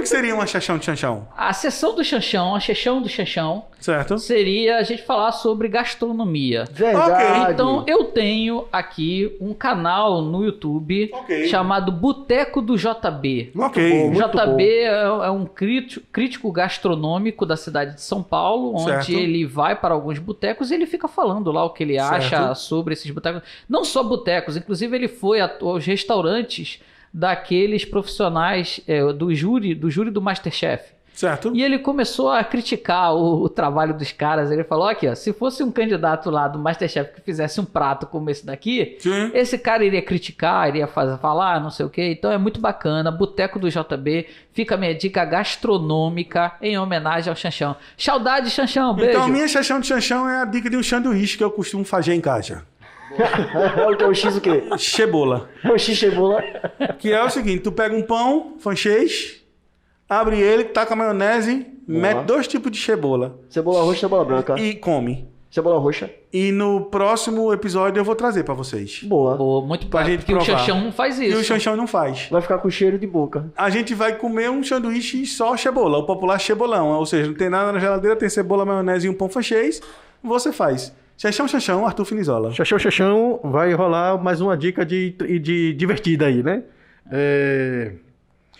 seria uma chachão de chanchão? A sessão do chanchão, a chechão do chanchão, Certo? seria a gente falar sobre gastronomia. Verdade. Então, eu tenho aqui um canal no YouTube Ok. chamado Boteco do JB. Ok. bom. O Muito JB é um crítico gastronômico da cidade de São Paulo, onde Certo. ele vai para alguns botecos e ele fica falando lá o que ele acha Certo. sobre esses botecos. Não só botecos, inclusive ele foi aos restaurantes daqueles profissionais do júri do MasterChef. Certo? E ele começou a criticar o trabalho dos caras. Ele falou aqui, ó, se fosse um candidato lá do MasterChef que fizesse um prato como esse daqui, Sim. esse cara iria criticar, iria falar, não sei o quê. Então é muito bacana. Boteco do JB, fica a minha dica gastronômica em homenagem ao Chanchão. Saudade, Chanchão, beijo. Então, a minha chachão de chanchão é a dica de um sanduíche que eu costumo fazer em casa. É o X o quê? Cebola. É o X cebola. Que é o seguinte, tu pega um pão francês, abre ele, taca a maionese, mete 2 tipos de cebola Cebola roxa e cebola branca. e come. Cebola roxa. E no próximo episódio eu vou trazer pra vocês. Boa. Pô, muito Pra bom, gente porque o provar. Chanchão não faz E isso. o chanchão não faz. Vai ficar com cheiro de boca. A gente vai comer um sanduíche só cebola, o popular cebolão. Ou seja, não tem nada na geladeira, tem cebola, maionese e um pão francês. Você faz. Chachão, Arthur Finizola. Chachão, vai rolar mais uma dica de divertida aí, né?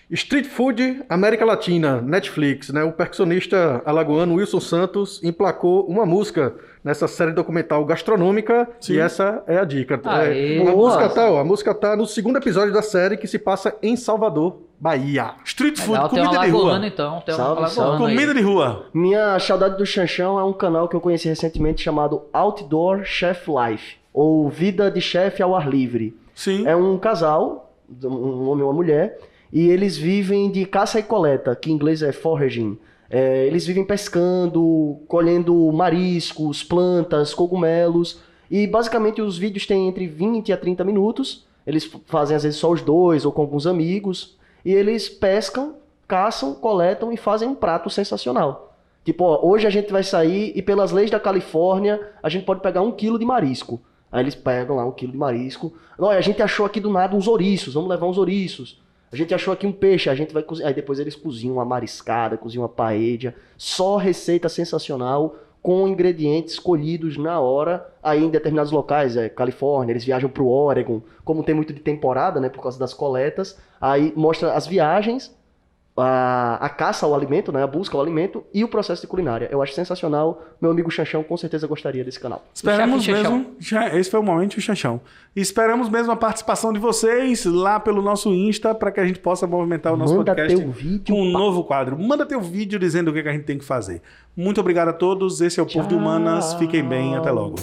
Street Food América Latina, Netflix, né? O percussionista alagoano Wilson Santos emplacou uma música nessa série documental gastronômica. Sim. E essa é a dica. Aê. Boa. A música tá no segundo episódio da série que se passa em Salvador, Bahia. Street food, Legal, tem uma comida de alagoana, rua. então. Tem Salve, uma salve. alagoana aí. Comida de rua. Minha saudade do Chanchão é um canal que eu conheci recentemente chamado Outdoor Chef Life, ou Vida de Chefe ao Ar Livre. Sim. É um casal, um homem e uma mulher, e eles vivem de caça e coleta, que em inglês é foraging. Eles vivem pescando, colhendo mariscos, plantas, cogumelos, e basicamente os vídeos têm entre 20 a 30 minutos. Eles fazem às vezes só os dois ou com alguns amigos, e eles pescam, caçam, coletam e fazem um prato sensacional. Tipo, ó, hoje a gente vai sair e pelas leis da Califórnia a gente pode pegar 1 quilo de marisco. Aí eles pegam lá 1 quilo de marisco. Olha, a gente achou aqui do nada uns ouriços, vamos levar uns ouriços. A gente achou aqui um peixe, a gente vai cozinhar. Aí depois eles cozinham uma mariscada, cozinham uma paella. Só receita sensacional, com ingredientes escolhidos na hora. Aí em determinados locais, Califórnia, eles viajam pro Oregon. Como tem muito de temporada, né, por causa das coletas. Aí mostra as viagens, a caça ao alimento, né, a busca ao alimento e o processo de culinária. Eu acho sensacional. Meu amigo Chanchão com certeza gostaria desse canal. Esperamos chefe mesmo. Esse foi o momento do Chanchão. E esperamos mesmo a participação de vocês lá pelo nosso Insta para que a gente possa movimentar o nosso Manda podcast teu vídeo, com um pá. novo quadro. Manda teu vídeo dizendo o que a gente tem que fazer. Muito obrigado a todos. Esse é o Povo de Humanas. Fiquem bem. Até logo.